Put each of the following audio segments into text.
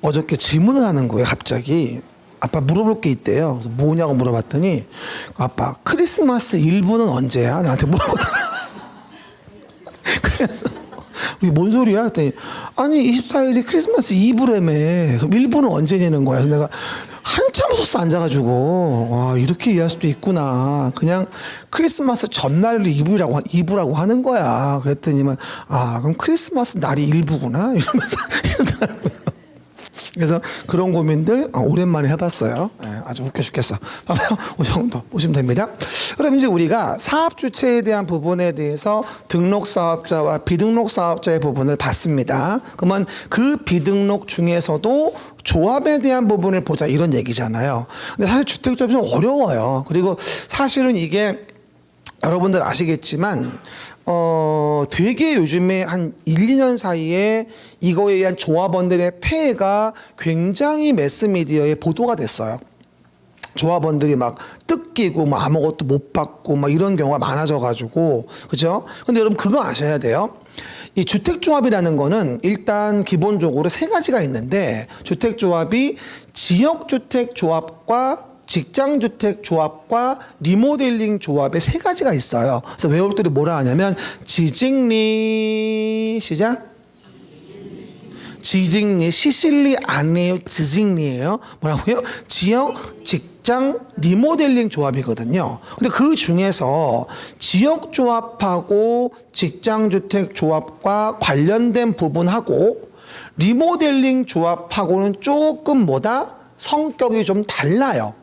어저께 질문을 하는 거예요. 갑자기 아빠 물어볼 게 있대요. 그래서 뭐냐고 물어봤더니 아빠 크리스마스 일부는 언제야? 나한테 물어보더라. 그래서 이게 뭔 소리야? 그랬더니 아니 24일이 크리스마스 이브라며. 그럼 일부는 언제 내는 거야? 그래서 내가 한참 섰어 앉아가지고 와 이렇게 이해할 수도 있구나. 그냥 크리스마스 전날을 이브라고 하는 거야. 그랬더니만 아 그럼 크리스마스 날이 일부구나 이러면서 이러더라고요. 그래서 그런 고민들 오랜만에 해봤어요. 네, 아주 웃겨 죽겠어. 이 정도 보시면 됩니다. 그럼 이제 우리가 사업 주체에 대한 부분에 대해서 등록 사업자와 비등록 사업자의 부분을 봤습니다. 그러면 그 비등록 중에서도 조합에 대한 부분을 보자 이런 얘기잖아요. 근데 사실 주택조합이 좀 어려워요. 그리고 사실은 이게 여러분들 아시겠지만 되게 요즘에 한 1, 2년 사이에 이거에 의한 조합원들의 폐해가 굉장히 매스미디어에 보도가 됐어요. 조합원들이 막 뜯기고 뭐 아무것도 못 받고 막 이런 경우가 많아져가지고 그죠? 근데 여러분 그거 아셔야 돼요. 이 주택조합이라는 거는 일단 기본적으로 세 가지가 있는데 주택조합이 지역주택조합과 직장주택조합과 리모델링 조합의 세 가지가 있어요. 그래서 외국들이 뭐라 하냐면 지직리 시작 지직리 시실리 아니에요 지직리예요. 뭐라고요? 지역 직장 리모델링 조합이거든요. 근데 그 중에서 지역조합하고 직장주택조합과 관련된 부분하고 리모델링 조합하고는 조금 뭐다? 성격이 좀 달라요.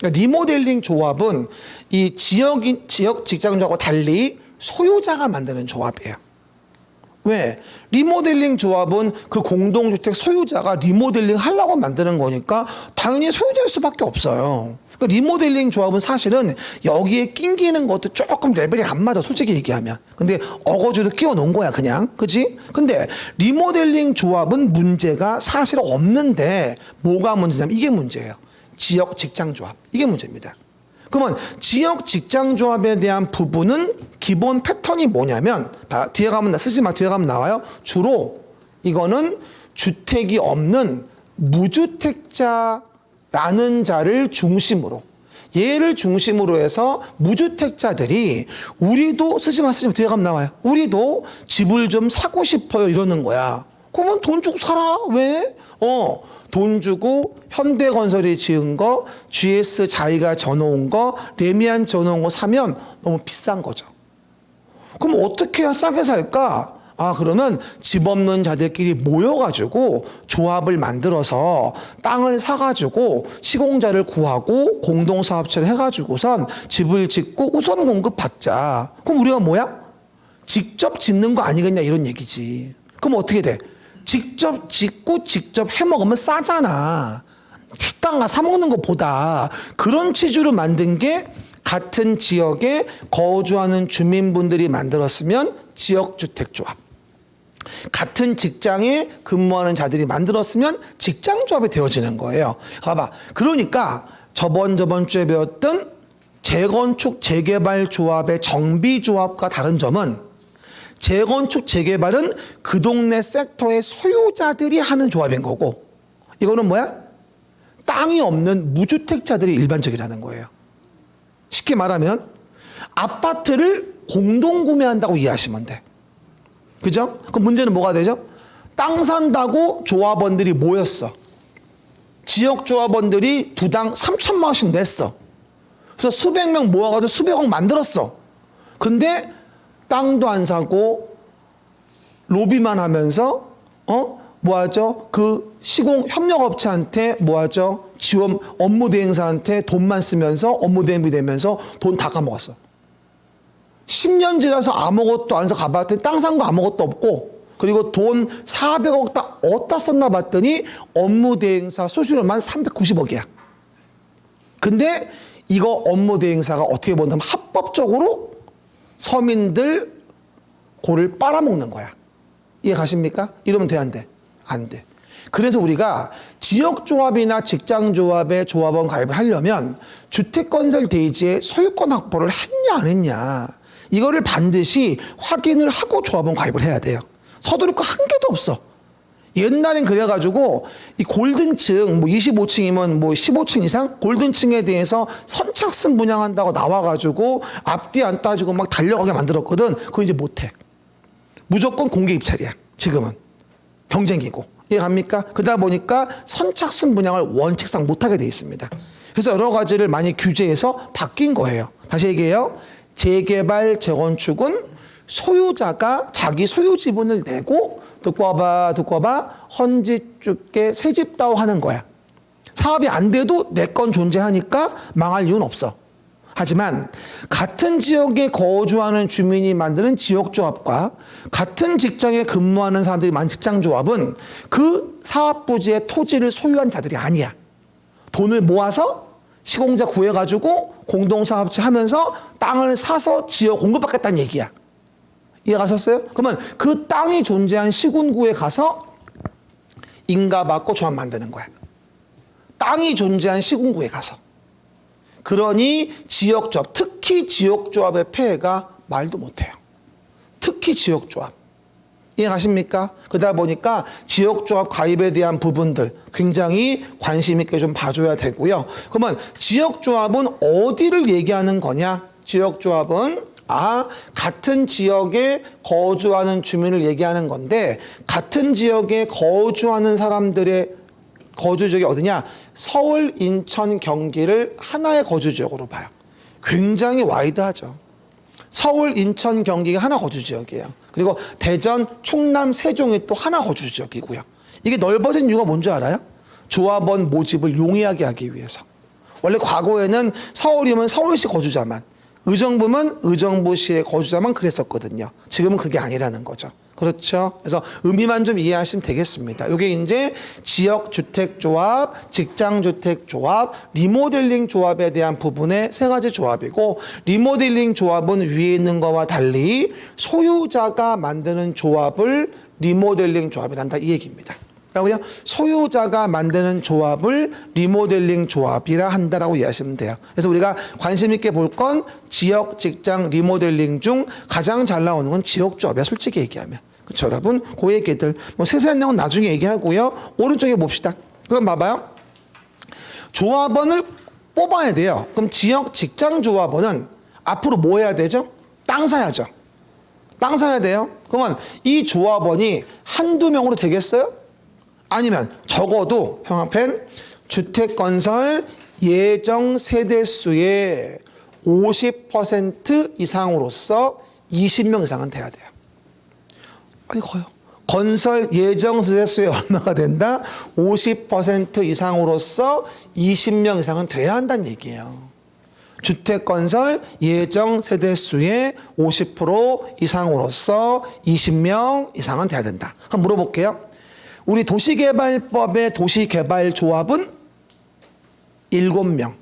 리모델링 조합은 이 지역 직장조합과 달리 소유자가 만드는 조합이에요. 왜? 리모델링 조합은 그 공동주택 소유자가 리모델링 하려고 만드는 거니까 당연히 소유자일 수밖에 없어요. 그러니까 리모델링 조합은 사실은 여기에 낑기는 것도 조금 레벨이 안 맞아, 솔직히 얘기하면. 근데 어거지로 끼워 놓은 거야, 그냥. 그치? 근데 리모델링 조합은 문제가 사실 없는데 뭐가 문제냐면 이게 문제예요. 지역 직장 조합. 이게 문제입니다. 그러면 지역 직장 조합에 대한 부분은 기본 패턴이 뭐냐면 뒤에 가면 쓰지 마. 뒤에 가면 나와요. 주로 이거는 주택이 없는 무주택자라는 자를 중심으로 얘를 중심으로 해서 무주택자들이 우리도 쓰지 마. 뒤에 가면 나와요. 우리도 집을 좀 사고 싶어요 이러는 거야. 그러면 돈 주고 살아. 왜? 돈 주고 현대건설이 지은 거, GS 자기가 져놓은 거, 레미안 져놓은 거 사면 너무 비싼 거죠. 그럼 어떻게 해야 싸게 살까? 그러면 집 없는 자들끼리 모여가지고 조합을 만들어서 땅을 사가지고 시공자를 구하고 공동사업체를 해가지고선 집을 짓고 우선 공급받자. 그럼 우리가 뭐야? 직접 짓는 거 아니겠냐 이런 얘기지. 그럼 어떻게 돼? 직접 짓고 직접 해먹으면 싸잖아. 식당 가 사먹는 것보다. 그런 취지로 만든 게 같은 지역에 거주하는 주민분들이 만들었으면 지역주택조합. 같은 직장에 근무하는 자들이 만들었으면 직장조합이 되어지는 거예요. 봐봐. 그러니까 저번 주에 배웠던 재건축 재개발 조합의 정비조합과 다른 점은 재건축 재개발은 그 동네 섹터의 소유자들이 하는 조합인 거고 이거는 뭐야? 땅이 없는 무주택자들이 일반적이라는 거예요. 쉽게 말하면 아파트를 공동 구매한다고 이해하시면 돼. 그죠? 그럼 문제는 뭐가 되죠? 땅 산다고 조합원들이 모였어. 지역 조합원들이 두당 3천만 원씩 냈어. 그래서 수백 명 모아가지고 수백억 만들었어. 근데 땅도 안 사고 로비만 하면서 뭐 하죠? 그 시공 협력업체한테 뭐 하죠? 지원 업무 대행사한테 돈만 쓰면서 업무 대행비 되면서 돈 다 까먹었어. 10년 지나서 아무것도 안 해서 가봤더니 땅 산 거 아무것도 없고 그리고 돈 400억 다 어디다 썼나 봤더니 업무 대행사 수수료만 390억이야. 근데 이거 업무 대행사가 어떻게 본다면 합법적으로 서민들 고를 빨아먹는 거야. 이해 가십니까? 이러면 돼, 안 돼? 안 돼. 그래서 우리가 지역조합이나 직장조합에 조합원 가입을 하려면 주택건설 대지의 소유권 확보를 했냐 안 했냐 이거를 반드시 확인을 하고 조합원 가입을 해야 돼요. 서두를 거 한 개도 없어. 옛날엔 그래가지고 이 골든층 뭐 25층이면 뭐 15층 이상 골든층에 대해서 선착순 분양한다고 나와가지고 앞뒤 안 따지고 막 달려가게 만들었거든. 그거 이제 못해. 무조건 공개 입찰이야. 지금은 경쟁이고. 이해갑니까? 그러다 보니까 선착순 분양을 원칙상 못하게 돼 있습니다. 그래서 여러 가지를 많이 규제해서 바뀐 거예요. 다시 얘기해요. 재개발, 재건축은 소유자가 자기 소유 지분을 내고 듣고 와봐 헌집 새 집 따오 하는 거야. 사업이 안 돼도 내 건 존재하니까 망할 이유는 없어. 하지만 같은 지역에 거주하는 주민이 만드는 지역조합과 같은 직장에 근무하는 사람들이 만든 직장조합은 그 사업 부지의 토지를 소유한 자들이 아니야. 돈을 모아서 시공자 구해가지고 공동사업체 하면서 땅을 사서 지역 공급받겠다는 얘기야. 이해가셨어요? 그러면 그 땅이 존재한 시군구에 가서 인가받고 조합 만드는 거야. 땅이 존재한 시군구에 가서. 그러니 지역조합, 특히 지역조합의 폐해가 말도 못해요. 특히 지역조합. 이해가십니까? 그러다 보니까 지역조합 가입에 대한 부분들 굉장히 관심 있게 좀 봐줘야 되고요. 그러면 지역조합은 어디를 얘기하는 거냐? 지역조합은 같은 지역에 거주하는 주민을 얘기하는 건데 같은 지역에 거주하는 사람들의 거주 지역이 어디냐? 서울, 인천, 경기를 하나의 거주 지역으로 봐요. 굉장히 와이드하죠. 서울, 인천, 경기가 하나 거주 지역이에요. 그리고 대전, 충남, 세종이 또 하나 거주 지역이고요. 이게 넓어진 이유가 뭔지 알아요? 조합원 모집을 용이하게 하기 위해서. 원래 과거에는 서울이면 서울시 거주자만, 의정부면 의정부시의 거주자만 그랬었거든요. 지금은 그게 아니라는 거죠. 그렇죠? 그래서 의미만 좀 이해하시면 되겠습니다. 이게 이제 지역주택조합, 직장주택조합, 리모델링 조합에 대한 부분의 세 가지 조합이고, 리모델링 조합은 위에 있는 거와 달리 소유자가 만드는 조합을 리모델링 조합이란다 이 얘기입니다. 그리고요, 소유자가 만드는 조합을 리모델링 조합이라 한다라고 이해하시면 돼요. 그래서 우리가 관심 있게 볼 건 지역, 직장, 리모델링 중 가장 잘 나오는 건 지역조합이야, 솔직히 얘기하면. 그렇죠, 여러분? 그 얘기들 뭐 세세한 내용은 나중에 얘기하고요. 오른쪽에 봅시다. 그럼 봐봐요. 조합원을 뽑아야 돼요. 그럼 지역, 직장 조합원은 앞으로 뭐 해야 되죠? 땅 사야죠. 땅 사야 돼요. 그러면 이 조합원이 한두 명으로 되겠어요? 아니면 적어도 형아펜 주택건설 예정 세대수의 50% 이상으로서 20명 이상은 돼야 돼요. 아니 커요. 건설 예정 세대수의 얼마가 된다? 50% 이상으로서 20명 이상은 돼야 한다는 얘기예요. 주택건설 예정 세대수의 50% 이상으로서 20명 이상은 돼야 된다. 한번 물어볼게요. 우리 도시개발법의 도시개발조합은 7명.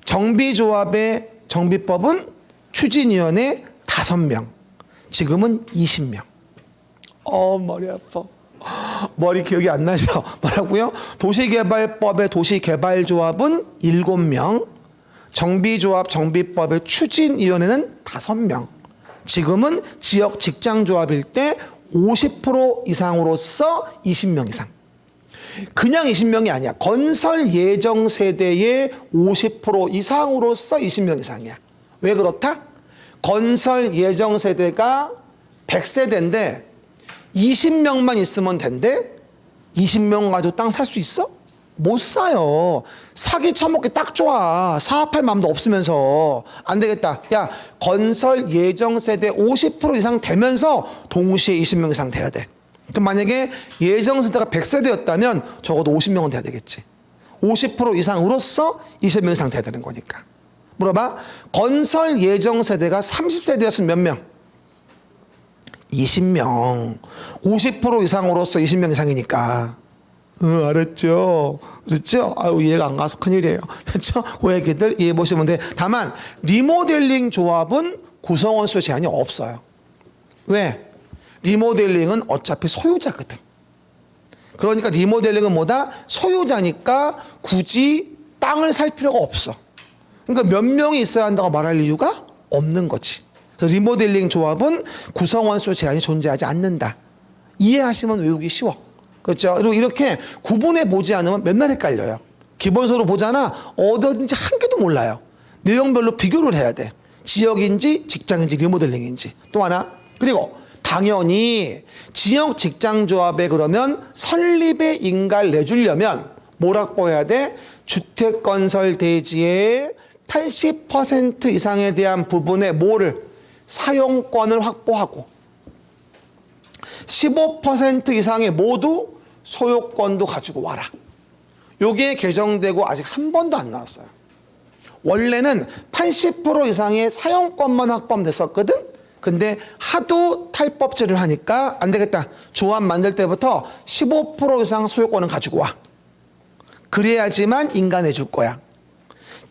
정비조합의 정비법은 추진위원회 5명. 지금은 20명. 머리 아파. 머리 기억이 안 나죠? 뭐라고요? 도시개발법의 도시개발조합은 7명. 정비조합 정비법의 추진위원회는 5명. 지금은 지역 직장조합일 때 50% 이상으로서 20명 이상. 그냥 20명이 아니야. 건설 예정 세대의 50% 이상으로서 20명 이상이야. 왜 그렇다? 건설 예정 세대가 100세대인데 20명만 있으면 된대? 20명 가지고 땅 살 수 있어? 못 사요. 사기 쳐먹기 딱 좋아. 사업할 마음도 없으면서. 안 되겠다. 야, 건설 예정 세대 50% 이상 되면서 동시에 20명 이상 돼야 돼. 그럼 만약에 예정 세대가 100세대였다면 적어도 50명은 돼야 되겠지. 50% 이상으로서 20명 이상 돼야 되는 거니까. 물어봐. 건설 예정 세대가 30세대였으면 몇 명? 20명. 50% 이상으로서 20명 이상이니까. 알았죠. 그렇죠? 아유, 이해가 안 가서 큰일이에요. 그렇죠? 그 얘기들 이해해 보시면 돼. 다만, 리모델링 조합은 구성원 수 제한이 없어요. 왜? 리모델링은 어차피 소유자거든. 그러니까 리모델링은 뭐다? 소유자니까 굳이 땅을 살 필요가 없어. 그러니까 몇 명이 있어야 한다고 말할 이유가 없는 거지. 그래서 리모델링 조합은 구성원 수 제한이 존재하지 않는다. 이해하시면 외우기 쉬워. 그렇죠? 그리고 이렇게 구분해 보지 않으면 맨날 헷갈려요. 기본서로 보잖아. 어디든지 한 개도 몰라요. 내용별로 비교를 해야 돼. 지역인지 직장인지 리모델링인지. 또 하나. 그리고 당연히 지역 직장 조합에 그러면 설립의 인가를 내주려면 뭘 확보해야 돼? 주택건설 대지의 80% 이상에 대한 부분에 뭐를? 사용권을 확보하고 15% 이상의 모두 소유권도 가지고 와라. 요게 개정되고 아직 한 번도 안 나왔어요. 원래는 80% 이상의 사용권만 확보됐었거든. 근데 하도 탈법질을 하니까 안 되겠다. 조합 만들 때부터 15% 이상 소유권은 가지고 와. 그래야지만 인가 내줄 거야.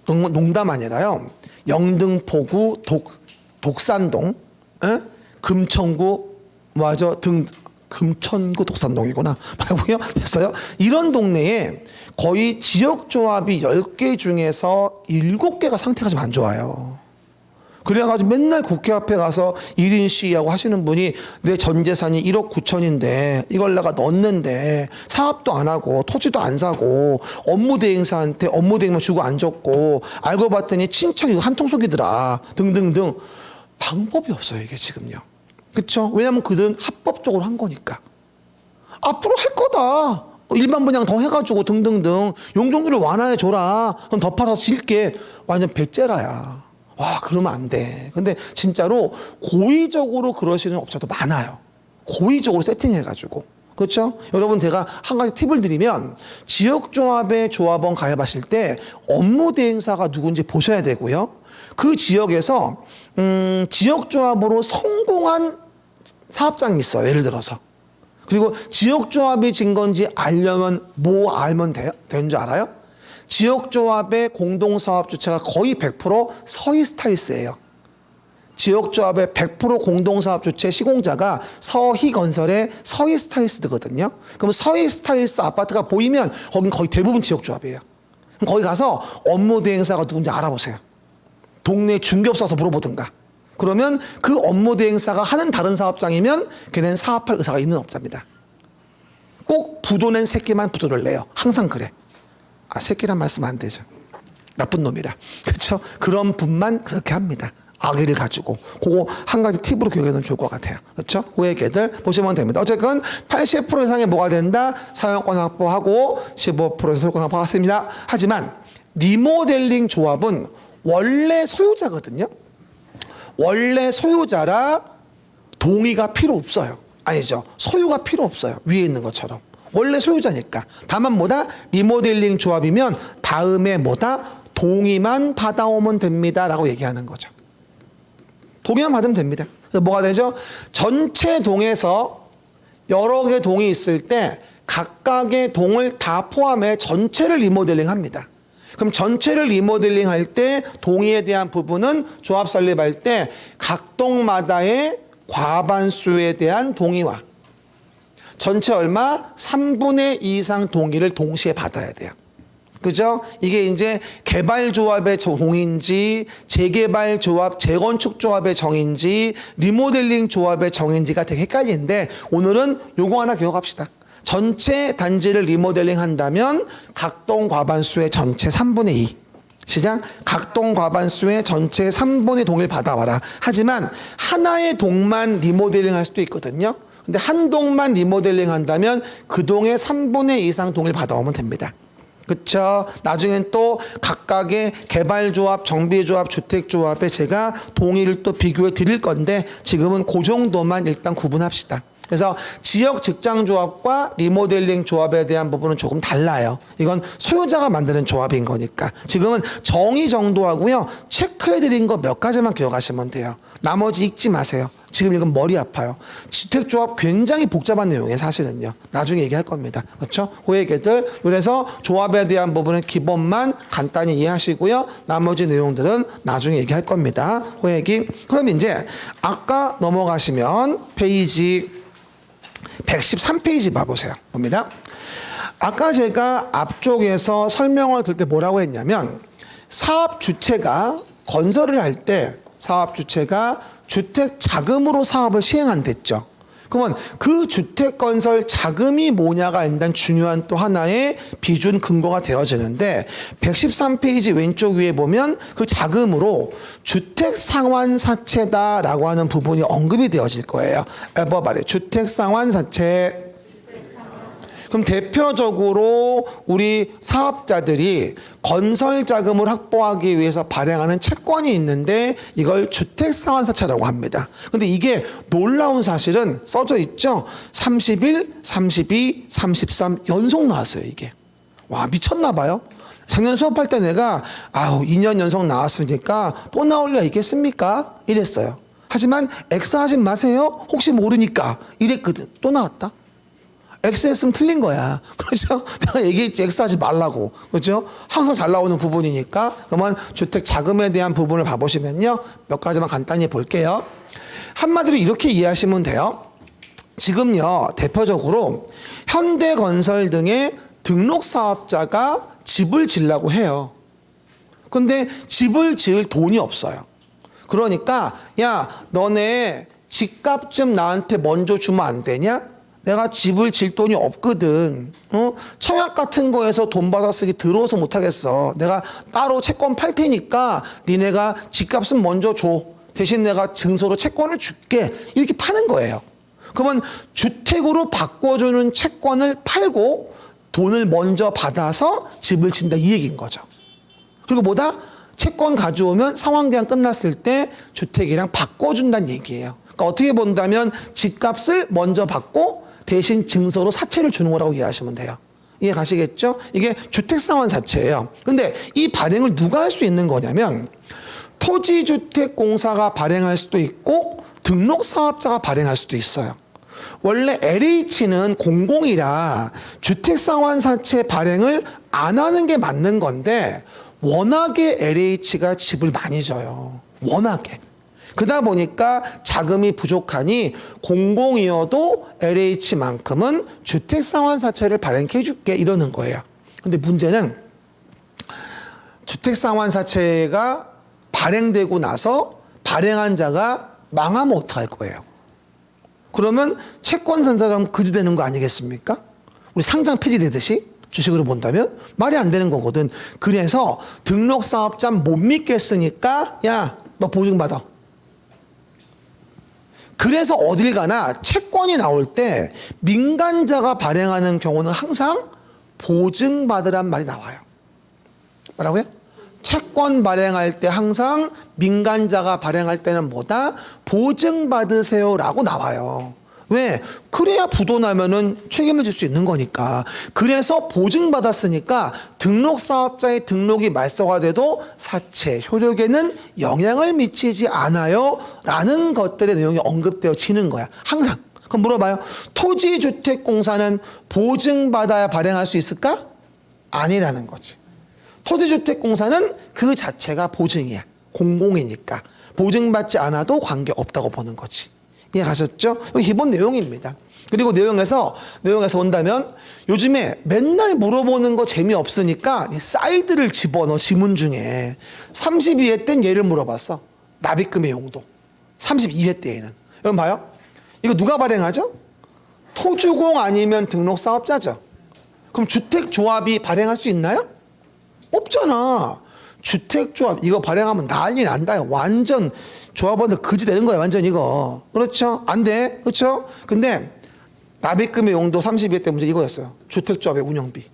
농담 아니라요. 영등포구 독산동, 금천구 맞아 금천구 독산동이구나 말고요. 됐어요. 이런 동네에 거의 지역조합이 10개 중에서 7개가 상태가 좀 안 좋아요. 그래가지고 맨날 국회 앞에 가서 1인 시위하고 하시는 분이 내 전 재산이 1억 9천인데 이걸 내가 넣었는데 사업도 안 하고 토지도 안 사고 업무대행사한테 업무대행만 주고 안 줬고 알고 봤더니 친척이 한통속이더라 등등등. 방법이 없어요 이게 지금요. 그렇죠? 왜냐하면 그들은 합법적으로 한 거니까. 앞으로 할 거다. 일반 분양 더 해가지고 등등등 용적률을 완화해줘라. 그럼 더 파서 질게. 완전 배째라야. 와 그러면 안 돼. 근데 진짜로 고의적으로 그러시는 업자도 많아요. 고의적으로 세팅해가지고. 그렇죠? 여러분 제가 한 가지 팁을 드리면 지역조합에 조합원 가입하실 때 업무대행사가 누군지 보셔야 되고요. 그 지역에서 지역조합으로 성공한 사업장이 있어요. 예를 들어서. 그리고 지역조합이 진 건지 알려면 뭐 알면 돼요? 되는 줄 알아요? 지역조합의 공동사업 주체가 거의 100% 서희스타일스예요. 지역조합의 100% 공동사업 주체 시공자가 서희건설의 서희스타일스거든요. 그럼 서희스타일스 아파트가 보이면 거긴 거의 대부분 지역조합이에요. 그럼 거기 가서 업무대행사가 누군지 알아보세요. 동네 중개업소 가서 물어보든가. 그러면 그 업무대행사가 하는 다른 사업장이면 걔는 사업할 의사가 있는 업자입니다. 꼭 부도 낸 새끼만 부도를 내요. 항상 그래. 새끼란 말씀 안 되죠. 나쁜 놈이라. 그렇죠? 그런 분만 그렇게 합니다. 악의를 가지고. 그거 한 가지 팁으로 기억해 두면 좋을 것 같아요. 그렇죠? 그 얘기들 보시면 됩니다. 어쨌건 80% 이상의 뭐가 된다? 사용권 확보하고 15% 소유권 확보했습니다. 하지만 리모델링 조합은 원래 소유자거든요. 원래 소유자라 동의가 필요 없어요. 아니죠. 소유가 필요 없어요. 위에 있는 것처럼. 원래 소유자니까. 다만 뭐다? 리모델링 조합이면 다음에 뭐다? 동의만 받아오면 됩니다. 라고 얘기하는 거죠. 동의만 받으면 됩니다. 그래서 뭐가 되죠? 전체 동에서 여러 개 동이 있을 때 각각의 동을 다 포함해 전체를 리모델링 합니다. 그럼 전체를 리모델링 할 때 동의에 대한 부분은 조합 설립할 때 각 동마다의 과반수에 대한 동의와 전체 얼마? 3분의 2 이상 동의를 동시에 받아야 돼요. 그죠? 이게 이제 개발조합의 정인지, 재개발조합, 재건축조합의 정인지, 리모델링 조합의 정인지가 되게 헷갈리는데 오늘은 요거 하나 기억합시다. 전체 단지를 리모델링 한다면 각동 과반수의 전체 3분의 2. 시작. 각동 과반수의 전체 3분의 동의를 받아와라. 하지만 하나의 동만 리모델링 할 수도 있거든요. 근데 한 동만 리모델링 한다면 그 동의 3분의 2 이상 동의를 받아오면 됩니다. 그렇죠? 나중엔 또 각각의 개발조합, 정비조합, 주택조합에 제가 동의를 또 비교해 드릴 건데 지금은 그 정도만 일단 구분합시다. 그래서 지역 직장조합과 리모델링 조합에 대한 부분은 조금 달라요. 이건 소유자가 만드는 조합인 거니까. 지금은 정의 정도하고요. 체크해드린 거 몇 가지만 기억하시면 돼요. 나머지 읽지 마세요. 지금 읽으면 머리 아파요. 주택조합 굉장히 복잡한 내용이에요. 사실은요. 나중에 얘기할 겁니다. 그렇죠? 그 얘기들. 그래서 조합에 대한 부분은 기본만 간단히 이해하시고요. 나머지 내용들은 나중에 얘기할 겁니다. 그 얘기. 그럼 이제 아까 넘어가시면 페이지 113페이지 봐보세요. 봅니다. 아까 제가 앞쪽에서 설명을 들 때 뭐라고 했냐면 사업 주체가 건설을 할 때 사업 주체가 주택 자금으로 사업을 시행한댔죠. 그러면 그 주택 건설 자금이 뭐냐가 일단 중요한 또 하나의 비준 근거가 되어지는데 113페이지 왼쪽 위에 보면 그 자금으로 주택 상환 사채다라고 하는 부분이 언급이 되어질 거예요. 에버 말에 주택 상환 사채. 그럼 대표적으로 우리 사업자들이 건설 자금을 확보하기 위해서 발행하는 채권이 있는데 이걸 주택상환사채라고 합니다. 근데 이게 놀라운 사실은 써져 있죠. 31, 32, 33 연속 나왔어요, 이게. 와, 미쳤나 봐요. 작년 수업할 때 내가 2년 연속 나왔으니까 또 나올 리가 있겠습니까? 이랬어요. 하지만 X 하지 마세요. 혹시 모르니까 이랬거든. 또 나왔다. X 했으면 틀린 거야. 그렇죠? 내가 얘기했지, X 하지 말라고. 그렇죠? 항상 잘 나오는 부분이니까. 그러면 주택 자금에 대한 부분을 봐보시면요. 몇 가지만 간단히 볼게요. 한마디로 이렇게 이해하시면 돼요. 지금요, 대표적으로 현대건설 등의 등록 사업자가 집을 지으려고 해요. 근데 집을 지을 돈이 없어요. 그러니까, 야, 너네 집값 좀 나한테 먼저 주면 안 되냐? 내가 집을 질 돈이 없거든. 청약 같은 거에서 돈 받아 쓰기 더러워서 못하겠어. 내가 따로 채권 팔 테니까 니네가 집값은 먼저 줘. 대신 내가 증서로 채권을 줄게. 이렇게 파는 거예요. 그러면 주택으로 바꿔주는 채권을 팔고 돈을 먼저 받아서 집을 진다, 이 얘기인 거죠. 그리고 뭐다? 채권 가져오면 상환기한 끝났을 때 주택이랑 바꿔준다는 얘기예요. 그러니까 어떻게 본다면 집값을 먼저 받고 대신 증서로 사채를 주는 거라고 이해하시면 돼요. 이해 가시겠죠? 이게 주택상환사채예요. 근데 이 발행을 누가 할 수 있는 거냐면 토지주택공사가 발행할 수도 있고 등록사업자가 발행할 수도 있어요. 원래 LH는 공공이라 주택상환사채 발행을 안 하는 게 맞는 건데 워낙에 LH가 집을 많이 져요. 워낙에. 그러다 보니까 자금이 부족하니 공공이어도 LH만큼은 주택상환사채를 발행해 줄게 이러는 거예요. 근데 문제는 주택상환사채가 발행되고 나서 발행한 자가 망하면 어떡할 거예요? 그러면 채권산사람 그지 되는 거 아니겠습니까? 우리 상장 폐지되듯이 주식으로 본다면 말이 안 되는 거거든. 그래서 등록사업자 못 믿겠으니까 야, 너 보증받아. 그래서 어딜 가나 채권이 나올 때 민간자가 발행하는 경우는 항상 보증받으란 말이 나와요. 뭐라고요? 채권 발행할 때 항상 민간자가 발행할 때는 뭐다? 보증받으세요라고 나와요. 왜? 그래야 부도 나면은 책임을 질 수 있는 거니까. 그래서 보증받았으니까 등록사업자의 등록이 말소가돼도 사채 효력에는 영향을 미치지 않아요 라는 것들의 내용이 언급되어지는 거야. 항상. 그럼 물어봐요. 토지주택공사는 보증받아야 발행할 수 있을까? 아니라는 거지. 토지주택공사는 그 자체가 보증이야. 공공이니까. 보증받지 않아도 관계없다고 보는 거지. 이해 가셨죠? 여기 기본 내용입니다. 그리고 내용에서 온다면 요즘에 맨날 물어보는 거 재미없으니까 사이드를 집어넣어 지문 중에 32회 땐 얘를 물어봤어. 납입금의 용도. 32회 때에는. 여러분 봐요. 이거 누가 발행하죠? 토주공 아니면 등록사업자죠. 그럼 주택조합이 발행할 수 있나요? 없잖아. 주택조합 이거 발행하면 난리 난다. 완전 조합원들 그지 되는 거야. 완전 이거. 그렇죠? 안 돼. 그렇죠? 근데 납입금의 용도 32회 때 문제 이거였어요. 주택조합의 운영비.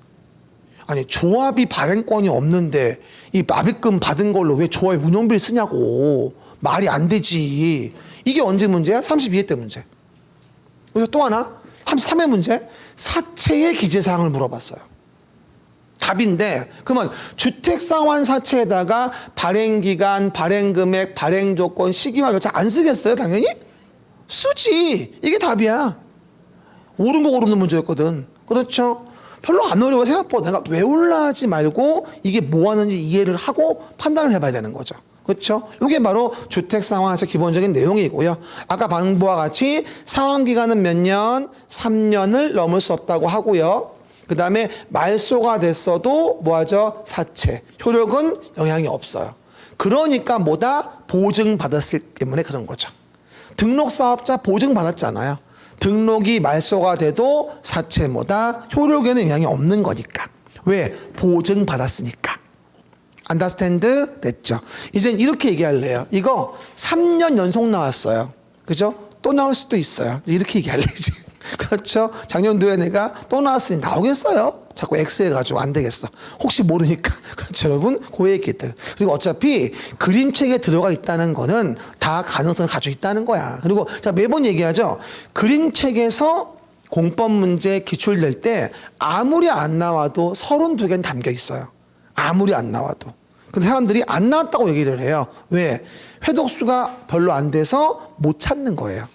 아니 조합이 발행권이 없는데 이 납입금 받은 걸로 왜 조합의 운영비를 쓰냐고. 말이 안 되지. 이게 언제 문제야? 32회 때 문제. 그래서 또 하나 33회 문제. 사채의 기재사항을 물어봤어요. 답인데 그러면 주택상환사채에다가 발행기간, 발행금액, 발행조건, 시기와 절차 안 쓰겠어요? 당연히? 쓰지. 이게 답이야. 옳은 거 고르는 문제였거든. 그렇죠? 별로 안 어려워. 생각보다 내가 외울라 하지 말고 이게 뭐 하는지 이해를 하고 판단을 해봐야 되는 거죠. 그렇죠? 이게 바로 주택상환사채 기본적인 내용이고요. 아까 방법과 같이 상환기간은 몇 년? 3년을 넘을 수 없다고 하고요. 그 다음에 말소가 됐어도 뭐하죠? 사채. 효력은 영향이 없어요. 그러니까 뭐다? 보증받았기 때문에 그런 거죠. 등록사업자 보증받았잖아요. 등록이 말소가 돼도 사채 뭐다? 효력에는 영향이 없는 거니까. 왜? 보증받았으니까. understand? 됐죠? 이젠 이렇게 얘기할래요. 이거 3년 연속 나왔어요. 그죠? 또 나올 수도 있어요. 이렇게 얘기할래, 이제. 그렇죠? 작년도에 내가 또 나왔으니 나오겠어요? 자꾸 X 해가지고 안 되겠어. 혹시 모르니까. 그렇죠, 여러분? 그 얘기들. 그리고 어차피 그림책에 들어가 있다는 거는 다 가능성을 가지고 있다는 거야. 그리고 제가 매번 얘기하죠. 그림책에서 공법 문제 기출될 때 아무리 안 나와도 32개는 담겨 있어요. 아무리 안 나와도. 근데 사람들이 안 나왔다고 얘기를 해요. 왜? 회독수가 별로 안 돼서 못 찾는 거예요.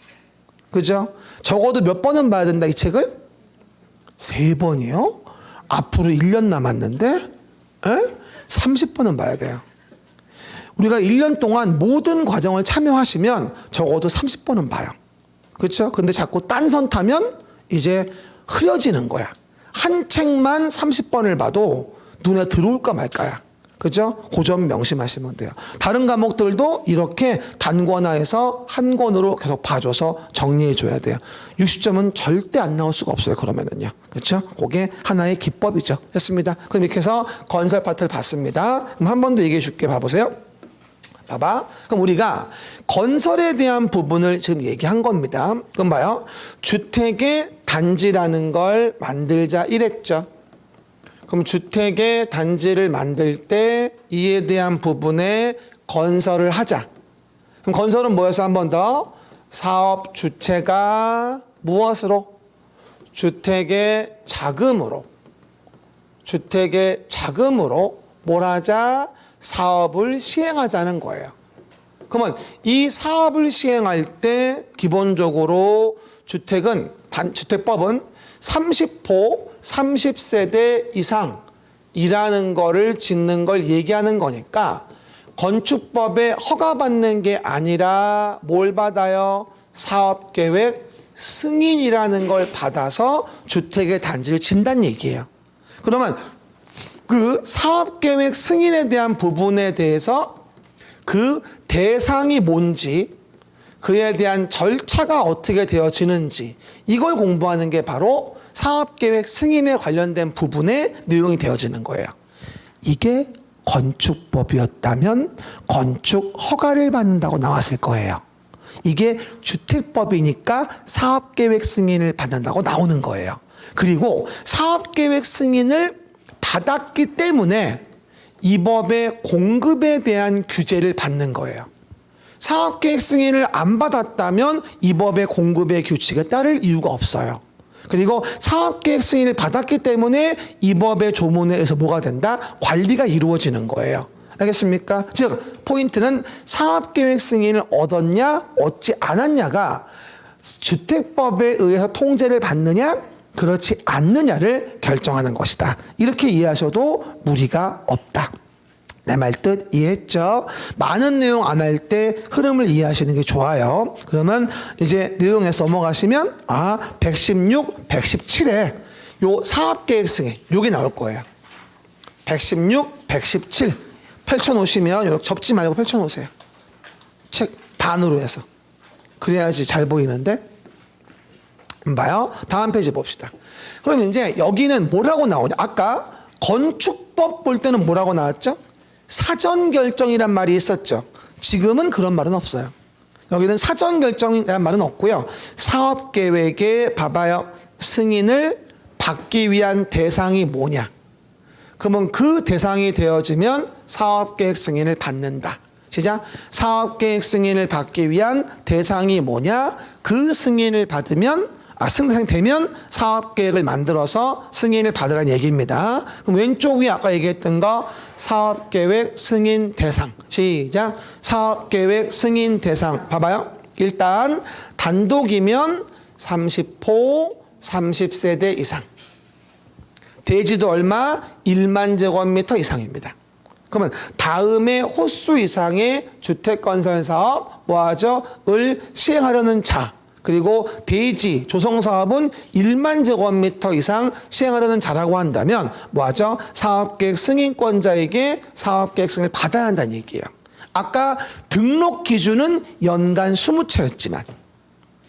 그죠? 적어도 몇 번은 봐야 된다, 이 책을? 3번이요? 앞으로 1년 남았는데? 30번은 봐야 돼요. 우리가 1년 동안 모든 과정을 참여하시면 적어도 30번은 봐요. 그렇죠? 근데 자꾸 딴선 타면 이제 흐려지는 거야. 한 책만 30번을 봐도 눈에 들어올까 말까야. 그죠? 그 점 명심하시면 돼요. 다른 과목들도 이렇게 단권화해서 한 권으로 계속 봐줘서 정리해줘야 돼요. 60점은 절대 안 나올 수가 없어요. 그러면은요. 그렇죠? 그게 하나의 기법이죠. 됐습니다. 그럼 이렇게 해서 건설 파트를 봤습니다. 그럼 한 번 더 얘기해 줄게. 봐보세요. 봐봐. 그럼 우리가 건설에 대한 부분을 지금 얘기한 겁니다. 그럼 봐요. 주택의 단지라는 걸 만들자 이랬죠. 그럼 주택의 단지를 만들 때 이에 대한 부분에 건설을 하자. 그럼 건설은 뭐였어? 한 번 더. 사업 주체가 무엇으로? 주택의 자금으로. 주택의 자금으로 뭘 하자? 사업을 시행하자는 거예요. 그러면 이 사업을 시행할 때 기본적으로 주택법은 30호 30세대 이상이라는 거를 짓는 걸 얘기하는 거니까 건축법에 허가받는 게 아니라 뭘 받아요? 사업계획 승인이라는 걸 받아서 주택의 단지를 짓는다는 얘기예요. 그러면 그 사업계획 승인에 대한 부분에 대해서 그 대상이 뭔지, 그에 대한 절차가 어떻게 되어지는지 이걸 공부하는 게 바로 사업계획 승인에 관련된 부분의 내용이 되어지는 거예요. 이게 건축법이었다면 건축 허가를 받는다고 나왔을 거예요. 이게 주택법이니까 사업계획 승인을 받는다고 나오는 거예요. 그리고 사업계획 승인을 받았기 때문에 이 법의 공급에 대한 규제를 받는 거예요. 사업계획 승인을 안 받았다면 이 법의 공급의 규칙에 따를 이유가 없어요. 그리고 사업계획 승인을 받았기 때문에 이 법의 조문에 의해서 뭐가 된다? 관리가 이루어지는 거예요. 알겠습니까? 즉 포인트는 사업계획 승인을 얻었냐 얻지 않았냐가 주택법에 의해서 통제를 받느냐 그렇지 않느냐를 결정하는 것이다. 이렇게 이해하셔도 무리가 없다. 내 말 뜻 이해했죠? 많은 내용 안 할 때 흐름을 이해하시는 게 좋아요. 그러면 이제 내용에서 넘어가시면 116, 117에 요 사업계획 승인 요게 나올 거예요. 116, 117 펼쳐놓으시면 이렇게 접지 말고 펼쳐놓으세요. 책 반으로 해서. 그래야지 잘 보이는데. 봐요. 다음 페이지 봅시다. 그럼 이제 여기는 뭐라고 나오냐? 아까 건축법 볼 때는 뭐라고 나왔죠? 사전 결정이란 말이 있었죠. 지금은 그런 말은 없어요. 여기는 사전 결정이라는 말은 없고요. 사업 계획에 봐봐요. 승인을 받기 위한 대상이 뭐냐? 그러면 그 대상이 되어지면 사업 계획 승인을 받는다. 시작. 사업 계획 승인을 받기 위한 대상이 뭐냐? 그 승인을 받으면 승인되면 사업계획을 만들어서 승인을 받으라는 얘기입니다. 그럼 왼쪽 위에 아까 얘기했던 거 사업계획 승인 대상. 시작. 사업계획 승인 대상. 봐봐요. 일단 단독이면 30호 30세대 이상. 대지도 얼마? 1만 제곱미터 이상입니다. 그러면 다음에 호수 이상의 주택건설사업 뭐하죠? 을 시행하려는 자. 그리고 대지 조성사업은 1만 제곱미터 이상 시행하려는 자라고 한다면 뭐하죠? 사업계획 승인권자에게 사업계획 승인을 받아야 한다는 얘기예요. 아까 등록 기준은 연간 20채였지만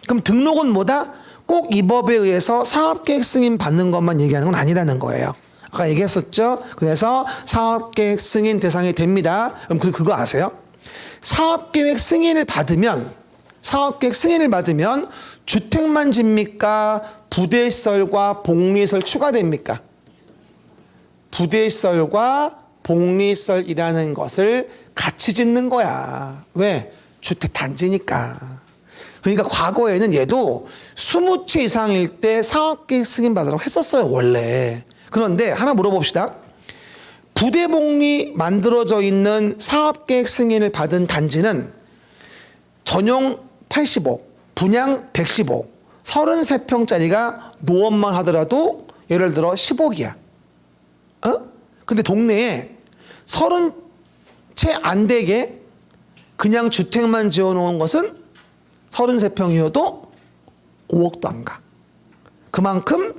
그럼 등록은 뭐다? 꼭 이 법에 의해서 사업계획 승인 받는 것만 얘기하는 건 아니라는 거예요. 아까 얘기했었죠. 그래서 사업계획 승인 대상이 됩니다. 그럼 그거 아세요? 사업계획 승인을 받으면 주택만 짓니까 부대시설과 복리시설 추가됩니까? 부대시설과 복리시설이라는 것을 같이 짓는 거야. 왜? 주택 단지니까. 그러니까 과거에는 얘도 20채 이상일 때 사업계획 승인 받으라고 했었어요, 원래. 그런데 하나 물어봅시다. 부대복리 만들어져 있는 사업계획 승인을 받은 단지는 전용 85, 분양 115, 33평짜리가 노원만 하더라도 예를 들어 10억이야. 근데 동네에 30채 안 되게 그냥 주택만 지어놓은 것은 33평이어도 5억도 안 가. 그만큼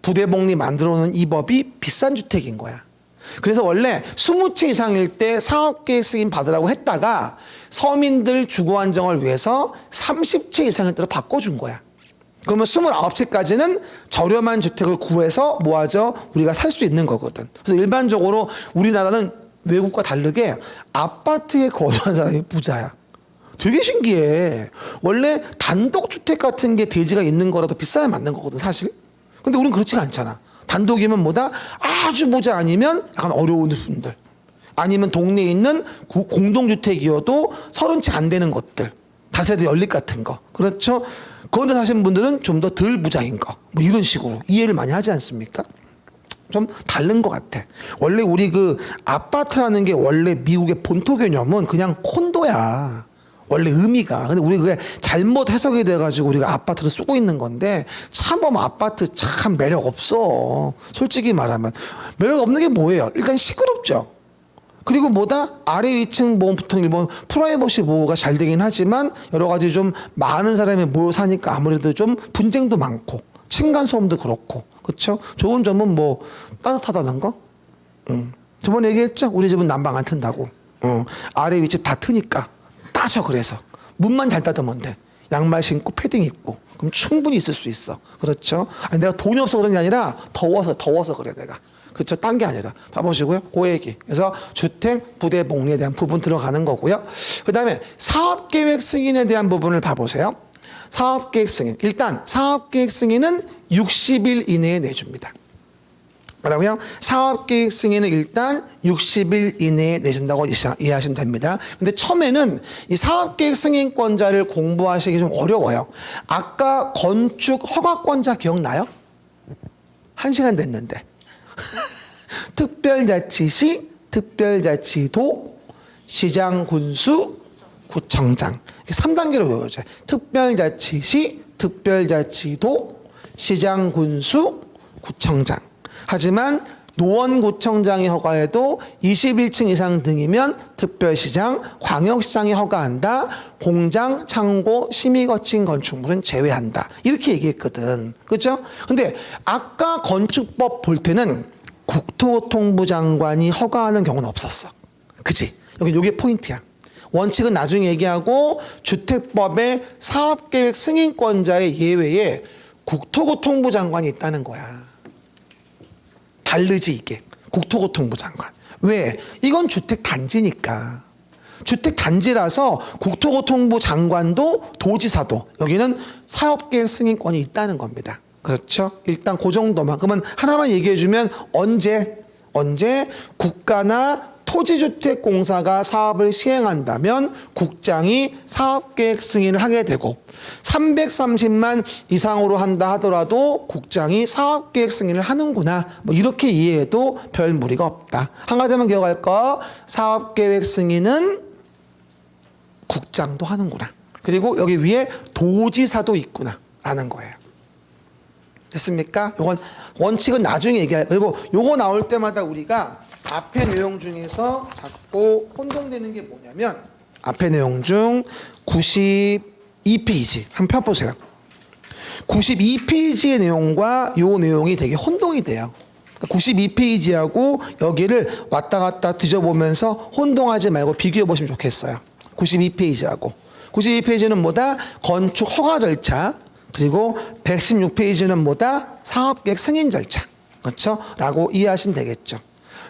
부대복리 만들어 놓은 이 법이 비싼 주택인 거야. 그래서 원래 20채 이상일 때 사업계획 승인 받으라고 했다가 서민들 주거 안정을 위해서 30채 이상일 때로 바꿔준 거야. 그러면 29채까지는 저렴한 주택을 구해서 모아져 우리가 살 수 있는 거거든. 그래서 일반적으로 우리나라는 외국과 다르게 아파트에 거주한 사람이 부자야. 되게 신기해. 원래 단독주택 같은 게 대지가 있는 거라도 비싸야 맞는 거거든, 사실. 근데 우리는 그렇지가 않잖아. 단독이면 뭐다? 아주 부자 아니면 약간 어려운 분들. 아니면 동네에 있는 공동주택이어도 30채 안 되는 것들. 다세대 연립 같은 거. 그렇죠? 그런데 사신 분들은 좀 더 덜 부자인 거. 뭐 이런 식으로 이해를 많이 하지 않습니까? 좀 다른 것 같아. 원래 우리 그 아파트라는 게 원래 미국의 본토 개념은 그냥 콘도야. 원래 의미가. 근데 우리 그게 잘못 해석이 돼가지고 우리가 아파트를 쓰고 있는 건데 참 보면 아파트 참 매력 없어. 솔직히 말하면. 매력 없는 게 뭐예요? 일단 시끄럽죠. 그리고 뭐다? 아래 위층 보험 보통 일본 프라이버시 보호가 잘 되긴 하지만 여러 가지 좀 많은 사람이 모여 사니까 아무래도 좀 분쟁도 많고 층간소음도 그렇고 그렇죠? 좋은 점은 뭐 따뜻하다는 거? 저번에 얘기했죠? 우리 집은 난방 안 튼다고. 아래 위층 다 트니까 따져. 그래서 문만 잘 닫으면 돼. 양말 신고 패딩 입고 그럼 충분히 있을 수 있어. 그렇죠? 아니, 내가 돈이 없어 그런 게 아니라 더워서 그래 내가. 그렇죠? 딴 게 아니라. 봐보시고요. 그 얘기. 그래서 주택, 부대, 복리에 대한 부분 들어가는 거고요. 그 다음에 사업계획 승인에 대한 부분을 봐보세요. 사업계획 승인. 일단 사업계획 승인은 60일 이내에 내줍니다. 뭐라고요? 사업계획 승인은 일단 60일 이내에 내준다고 이해하시면 됩니다. 근데 처음에는 이 사업계획 승인권자를 공부하시기 좀 어려워요. 아까 건축 허가권자 기억나요? 1시간 됐는데. 특별자치시, 특별자치도, 시장, 군수, 구청장. 3단계로 외워져요. 특별자치시, 특별자치도, 시장, 군수, 구청장. 하지만 노원구청장이 허가해도 21층 이상 등이면 특별시장, 광역시장이 허가한다. 공장, 창고, 심의거친 건축물은 제외한다. 이렇게 얘기했거든. 그렇죠? 근데 아까 건축법 볼 때는 국토교통부 장관이 허가하는 경우는 없었어. 그치? 여기 포인트야. 원칙은 나중에 얘기하고 주택법의 사업계획 승인권자의 예외에 국토교통부 장관이 있다는 거야. 다르지 이게. 국토교통부 장관. 왜? 이건 주택 단지니까. 주택 단지라서 국토교통부 장관도 도지사도 여기는 사업계획 승인권이 있다는 겁니다. 그렇죠? 일단 그 정도만. 그러면 하나만 얘기해주면 언제 국가나 토지주택공사가 사업을 시행한다면 국장이 사업계획 승인을 하게 되고 330만 이상으로 한다 하더라도 국장이 사업계획 승인을 하는구나. 뭐 이렇게 이해해도 별 무리가 없다. 한 가지만 기억할 거. 사업계획 승인은 국장도 하는구나. 그리고 여기 위에 도지사도 있구나 라는 거예요. 됐습니까? 요건 원칙은 나중에 얘기할. 그리고 요거 나올 때마다 우리가 앞에 내용 중에서 자꾸 혼동되는 게 뭐냐면 앞에 내용 중 92페이지 한번 펴보세요. 92페이지의 내용과 요 내용이 되게 혼동이 돼요. 92페이지하고 여기를 왔다 갔다 뒤져보면서 혼동하지 말고 비교해 보시면 좋겠어요. 92페이지하고 92페이지는 뭐다? 건축 허가 절차, 그리고 116페이지는 뭐다? 사업계획 승인 절차. 그렇죠? 라고 이해하시면 되겠죠.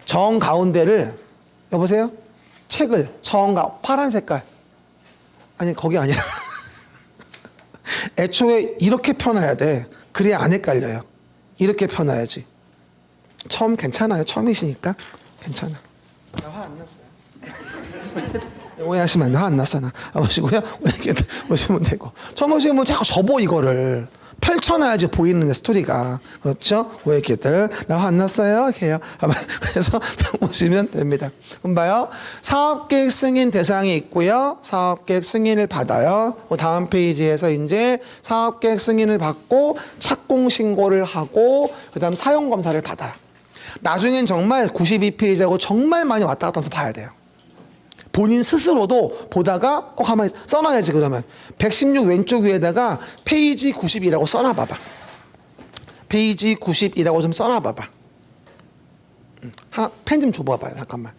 정 가운데를 여보세요? 책을 파란 색깔 아니 거기 아니라 애초에 이렇게 펴놔야 돼. 그래야 안 헷갈려요. 이렇게 펴놔야지. 처음 괜찮아요. 처음이시니까 괜찮아. 나 화 안 났어요. 오해하시면 안 돼. 화 안 났어 나. 보시고요. 이렇게 보시면 되고. 처음 오시면 자꾸 접어 이거를. 펼쳐놔야지 보이는 스토리가. 그렇죠? 고객님들. 나 화 안 났어요? 이렇게 해요. 그래서 보시면 됩니다. 그럼 봐요. 사업계획 승인 대상이 있고요. 사업계획 승인을 받아요. 다음 페이지에서 이제 사업계획 승인을 받고 착공 신고를 하고 그 다음 사용검사를 받아요. 나중엔 정말 92페이지하고 정말 많이 왔다 갔다 하면서 봐야 돼요. 본인 스스로도 보다가 가만히 써놔야지. 그러면 116 왼쪽 위에다가 페이지 90이라고 써놔봐봐. 페이지 90이라고 좀 써놔봐봐. 하나 펜 좀 줘봐봐요. 잠깐만.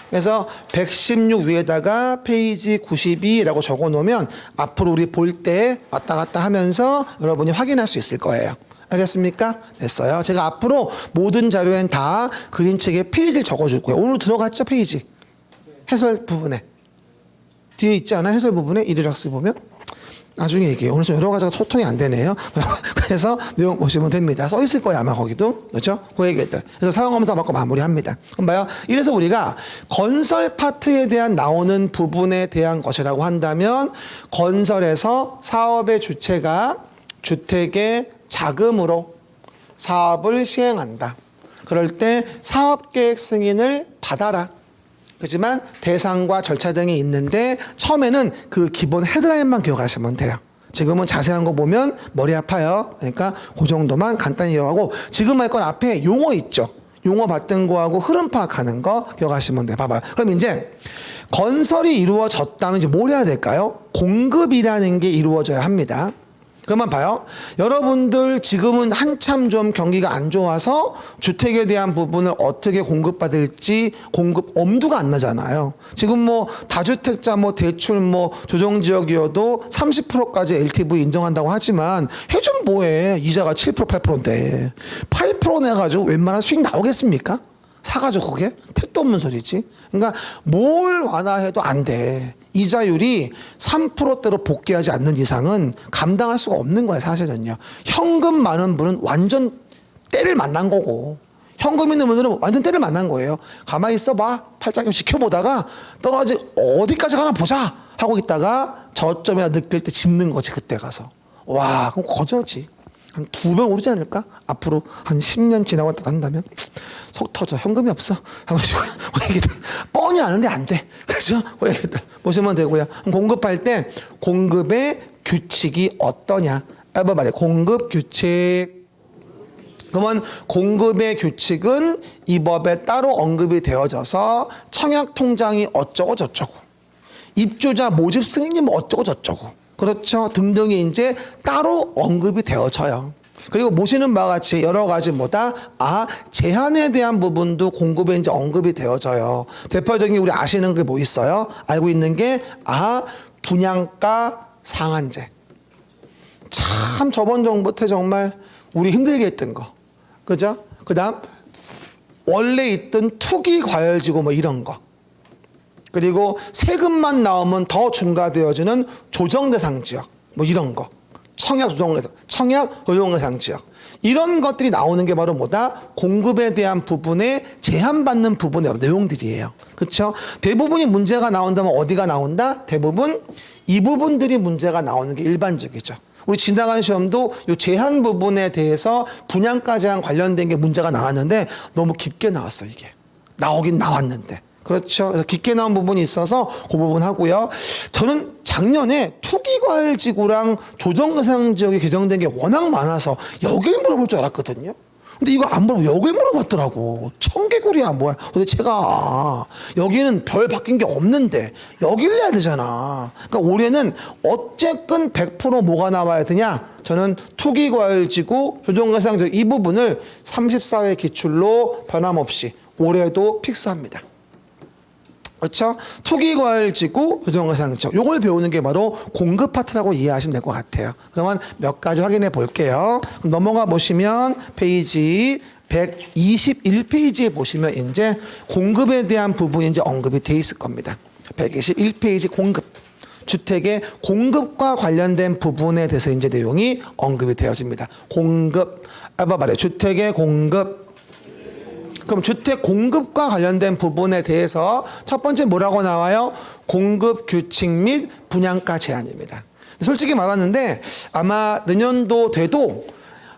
그래서 116 위에다가 페이지 92라고 적어놓으면 앞으로 우리 볼 때 왔다 갔다 하면서 여러분이 확인할 수 있을 거예요. 알겠습니까? 됐어요. 제가 앞으로 모든 자료엔 다 그림책에 페이지를 적어줄 거예요. 오늘 들어갔죠? 페이지. 해설 부분에 뒤에 있지 않아요? 해설 부분에 이르락스 보면 나중에 얘기해요. 오늘 좀 여러 가지가 소통이 안 되네요. 그래서 내용 보시면 됩니다. 써 있을 거예요 아마 거기도. 그렇죠? 그 얘기들. 그래서 사용검사 받고 마무리합니다. 그럼 봐요. 이래서 우리가 건설 파트에 대한 나오는 부분에 대한 것이라고 한다면 건설에서 사업의 주체가 주택의 자금으로 사업을 시행한다. 그럴 때 사업계획 승인을 받아라. 그렇지만 대상과 절차 등이 있는데 처음에는 그 기본 헤드라인만 기억하시면 돼요. 지금은 자세한 거 보면 머리 아파요. 그러니까 그 정도만 간단히 기억하고 지금 할 건 앞에 용어 있죠. 용어 봤던 거하고 흐름 파악하는 거 기억하시면 돼요. 봐봐요. 그럼 이제 건설이 이루어졌다면 이제 뭘 해야 될까요? 공급이라는 게 이루어져야 합니다. 그러면 봐요. 여러분들 지금은 한참 좀 경기가 안 좋아서 주택에 대한 부분을 어떻게 공급받을지 공급 엄두가 안 나잖아요. 지금 뭐 다주택자 뭐 대출 뭐 조정지역이어도 30%까지 LTV 인정한다고 하지만 해준 뭐해. 이자가 7% 8%인데 8% 내가지고 웬만한 수익 나오겠습니까? 사가지고 그게 택도 없는 소리지. 그러니까 뭘 완화해도 안 돼. 이자율이 3%대로 복귀하지 않는 이상은 감당할 수가 없는 거야 사실은요. 현금 많은 분은 완전 때를 만난 거고 현금 있는 분들은 완전 때를 만난 거예요. 가만히 있어봐. 팔짱 좀 지켜보다가 떨어지 어디까지 가나 보자 하고 있다가 저점이나 느낄 때 짚는 거지 그때 가서. 와 그럼 거저지. 한 2배 오르지 않을까? 앞으로 한 10년 지나고 한다면 속 터져. 현금이 없어. 하고 뻔히 아는데 안 돼. 그렇죠? 보시면 되고요. 공급할 때 공급의 규칙이 어떠냐? 말해. 공급 규칙. 그러면 공급의 규칙은 이 법에 따로 언급이 되어져서 청약 통장이 어쩌고 저쩌고 입주자 모집 승인이 뭐 어쩌고 저쩌고 그렇죠. 등등이 이제 따로 언급이 되어져요. 그리고 보시는 바와 같이 여러 가지 뭐다? 제한에 대한 부분도 공급에 이제 언급이 되어져요. 대표적인 우리 아시는 게 뭐 있어요? 알고 있는 게 분양가 상한제. 참 저번 정부 때 정말 우리 힘들게 했던 거. 그죠? 그다음 원래 있던 투기 과열지구 뭐 이런 거. 그리고 세금만 나오면 더 중과되어지는 조정대상 지역 뭐 이런 거 청약 조정대상 지역 이런 것들이 나오는 게 바로 뭐다? 공급에 대한 부분에 제한받는 부분의 내용들이에요. 그렇죠? 대부분이 문제가 나온다면 어디가 나온다? 대부분 이 부분들이 문제가 나오는 게 일반적이죠. 우리 지나간 시험도 이 제한 부분에 대해서 분양가 제한 관련된 게 문제가 나왔는데 너무 깊게 나왔어 이게. 나오긴 나왔는데. 그렇죠. 그래서 깊게 나온 부분이 있어서 그 부분 하고요. 저는 작년에 투기과열지구랑 조정대상 지역이 개정된 게 워낙 많아서 여길 물어볼 줄 알았거든요. 근데 이거 안 물어보고 여길 물어봤더라고. 청개구리야 뭐야. 도대체가 여기는 별 바뀐 게 없는데 여길 내야 되잖아. 그러니까 올해는 어쨌든 100% 뭐가 나와야 되냐. 저는 투기과열지구 조정대상 지역 이 부분을 34회 기출로 변함없이 올해도 픽스합니다. 그렇죠? 투기과열지구, 부동산상처. 요걸 배우는 게 바로 공급 파트라고 이해하시면 될 것 같아요. 그러면 몇 가지 확인해 볼게요. 그럼 넘어가 보시면 페이지 121페이지에 보시면 이제 공급에 대한 부분이 이제 언급이 돼 있을 겁니다. 121페이지 공급. 주택의 공급과 관련된 부분에 대해서 이제 내용이 언급이 되어집니다. 공급. 봐봐요. 주택의 공급. 그럼 주택 공급과 관련된 부분에 대해서 첫 번째 뭐라고 나와요? 공급 규칙 및 분양가 제한입니다. 솔직히 말하는데 아마 내년도 돼도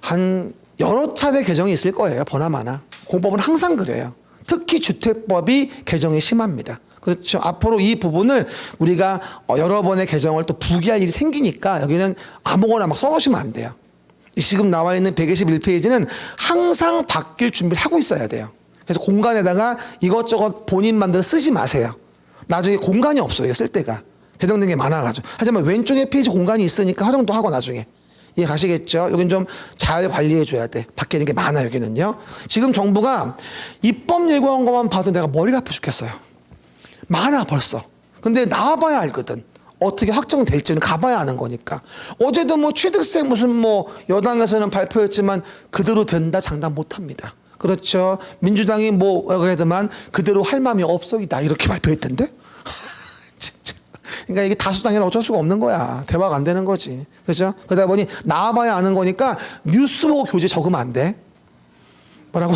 한 여러 차례 개정이 있을 거예요. 보나마나. 공법은 항상 그래요. 특히 주택법이 개정이 심합니다. 그렇죠. 앞으로 이 부분을 우리가 여러 번의 개정을 또 부기할 일이 생기니까 여기는 아무거나 막 써놓으시면 안 돼요. 지금 나와 있는 121페이지는 항상 바뀔 준비를 하고 있어야 돼요. 그래서 공간에다가 이것저것 본인 만들어 쓰지 마세요. 나중에 공간이 없어요. 쓸 때가. 개정된 게 많아가지고. 하지만 왼쪽에 페이지 공간이 있으니까 활용도 하고 나중에. 이해 가시겠죠? 여긴 좀 잘 관리해 줘야 돼. 바뀌는 게 많아 여기는요. 지금 정부가 입법 예고한 것만 봐도 내가 머리가 아파 죽겠어요. 많아 벌써. 근데 나와봐야 알거든. 어떻게 확정될지는 가봐야 아는 거니까. 어제도 뭐 취득세 무슨 뭐 여당에서는 발표했지만 그대로 된다 장담 못합니다. 그렇죠. 민주당이 뭐 그래도만 그대로 할 마음이 없어이다 이렇게 발표했던데. 진짜. 그러니까 이게 다수당이라 어쩔 수가 없는 거야. 대화가 안 되는 거지. 그렇죠? 그러다 보니 나와봐야 아는 거니까 뉴스 보고 교재 적으면 안 돼. 뭐라고?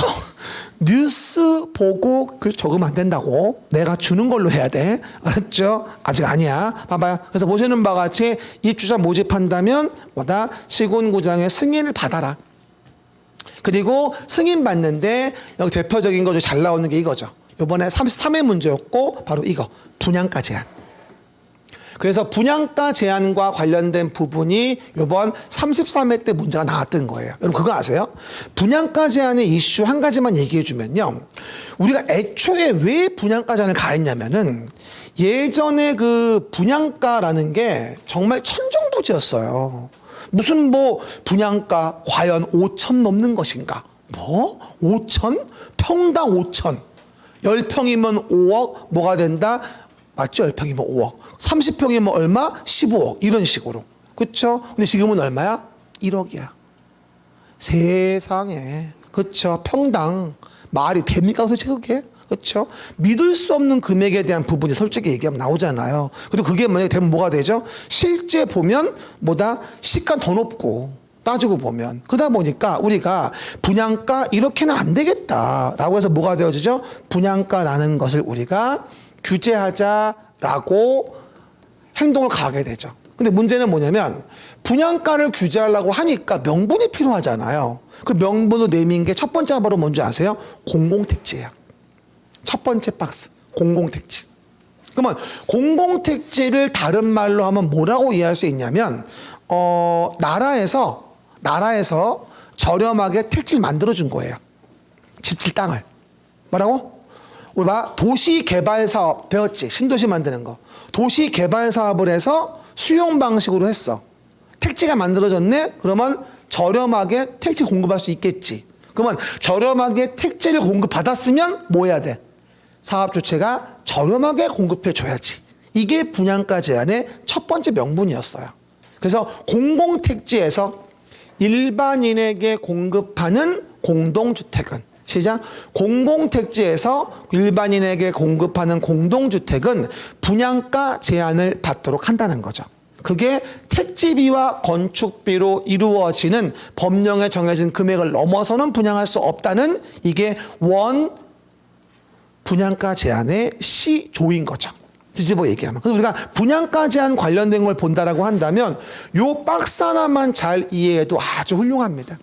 뉴스 보고 적으면 안 된다고. 내가 주는 걸로 해야 돼. 알았죠? 아직 아니야. 봐봐요. 그래서 보시는 바와 같이 입주자 모집한다면 뭐다? 시군구장의 승인을 받아라. 그리고 승인 받는데 여기 대표적인 거 중에 잘 나오는 게 이거죠. 이번에 33회 문제였고 바로 이거. 분양가 제한. 그래서 분양가 제한과 관련된 부분이 이번 33회 때 문제가 나왔던 거예요. 여러분 그거 아세요? 분양가 제한의 이슈 한 가지만 얘기해 주면요. 우리가 애초에 왜 분양가 제한을 가했냐면은 예전에 그 분양가라는 게 정말 천정부지였어요. 무슨 뭐 분양가 과연 5천 넘는 것인가? 뭐? 5천? 평당 5천. 10평이면 5억 뭐가 된다? 맞죠? 10평이면 5억. 30평이면 얼마? 15억. 이런 식으로. 그렇죠? 근데 지금은 얼마야? 1억이야. 세상에. 그렇죠? 평당. 말이 됩니까? 도대체 그게? 그렇죠? 믿을 수 없는 금액에 대한 부분이 솔직히 얘기하면 나오잖아요. 그리고 그게 만약에 되면 뭐가 되죠? 실제 보면 뭐다? 시가 더 높고 따지고 보면 그러다 보니까 우리가 분양가 이렇게는 안 되겠다라고 해서 뭐가 되어지죠? 분양가라는 것을 우리가 규제하자라고 행동을 가하게 되죠. 근데 문제는 뭐냐면 분양가를 규제하려고 하니까 명분이 필요하잖아요. 그 명분을 내민 게 첫 번째가 바로 뭔지 아세요? 공공택지예요. 첫 번째 박스, 공공택지. 그러면 공공택지를 다른 말로 하면 뭐라고 이해할 수 있냐면 나라에서 저렴하게 택지를 만들어준 거예요. 집질 땅을. 뭐라고? 우리 봐 도시개발사업 배웠지? 신도시 만드는 거. 도시개발사업을 해서 수용 방식으로 했어. 택지가 만들어졌네? 그러면 저렴하게 택지 공급할 수 있겠지. 그러면 저렴하게 택지를 공급받았으면 뭐 해야 돼? 사업 주체가 저렴하게 공급해 줘야지. 이게 분양가 제한의 첫 번째 명분이었어요. 그래서 공공택지에서 일반인에게 공급하는 공동주택은 시작. 공공택지에서 일반인에게 공급하는 공동주택은 분양가 제한을 받도록 한다는 거죠. 그게 택지비와 건축비로 이루어지는 법령에 정해진 금액을 넘어서는 분양할 수 없다는 이게 원 분양가 제한의 시조인 거죠. 뒤집어 얘기하면. 그래서 우리가 분양가 제한 관련된 걸 본다라고 한다면 요 박스 하나만 잘 이해해도 아주 훌륭합니다.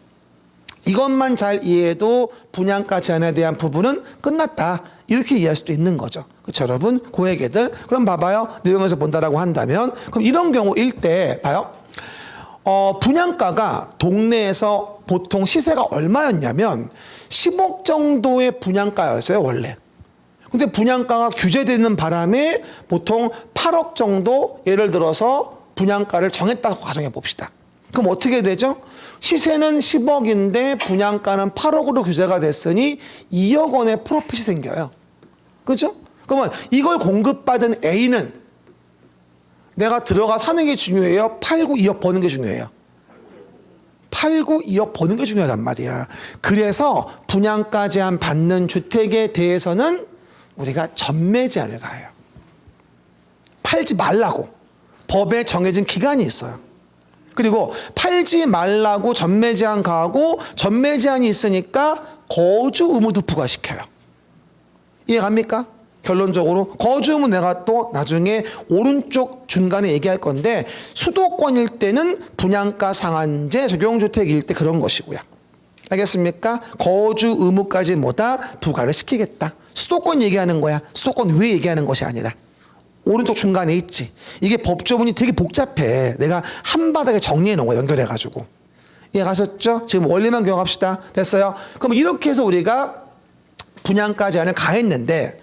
이것만 잘 이해해도 분양가 제한에 대한 부분은 끝났다. 이렇게 이해할 수도 있는 거죠. 그렇죠, 여러분? 고액애들. 그럼 봐봐요. 내용에서 본다라고 한다면 그럼 이런 경우일 때 봐요. 분양가가 동네에서 보통 시세가 얼마였냐면 10억 정도의 분양가였어요, 원래. 근데 분양가가 규제되는 바람에 보통 8억 정도 예를 들어서 분양가를 정했다고 가정해 봅시다. 그럼 어떻게 되죠? 시세는 10억인데 분양가는 8억으로 규제가 됐으니 2억 원의 프로핏이 생겨요. 그죠? 그러면 이걸 공급받은 A는 내가 들어가 사는 게 중요해요? 팔고 2억 버는 게 중요해요? 팔고 2억 버는 게 중요하단 말이야. 그래서 분양가 제한 받는 주택에 대해서는 우리가 전매 제한을 가해요. 팔지 말라고. 법에 정해진 기간이 있어요. 그리고 팔지 말라고 전매 제한 가하고 전매 제한이 있으니까 거주 의무도 부과시켜요. 이해 갑니까? 결론적으로 거주 의무 내가 또 나중에 오른쪽 중간에 얘기할 건데 수도권일 때는 분양가 상한제 적용주택일 때 그런 것이고요. 알겠습니까? 거주 의무까지 뭐다? 부과를 시키겠다. 수도권 얘기하는 거야. 수도권 왜 얘기하는 것이 아니라. 오른쪽 중간에 있지. 이게 법조문이 되게 복잡해. 내가 한 바닥에 정리해 놓은 거야. 연결해가지고. 이해 가셨죠? 지금 원리만 기억합시다. 됐어요? 그럼 이렇게 해서 우리가 분양가 제한을 가했는데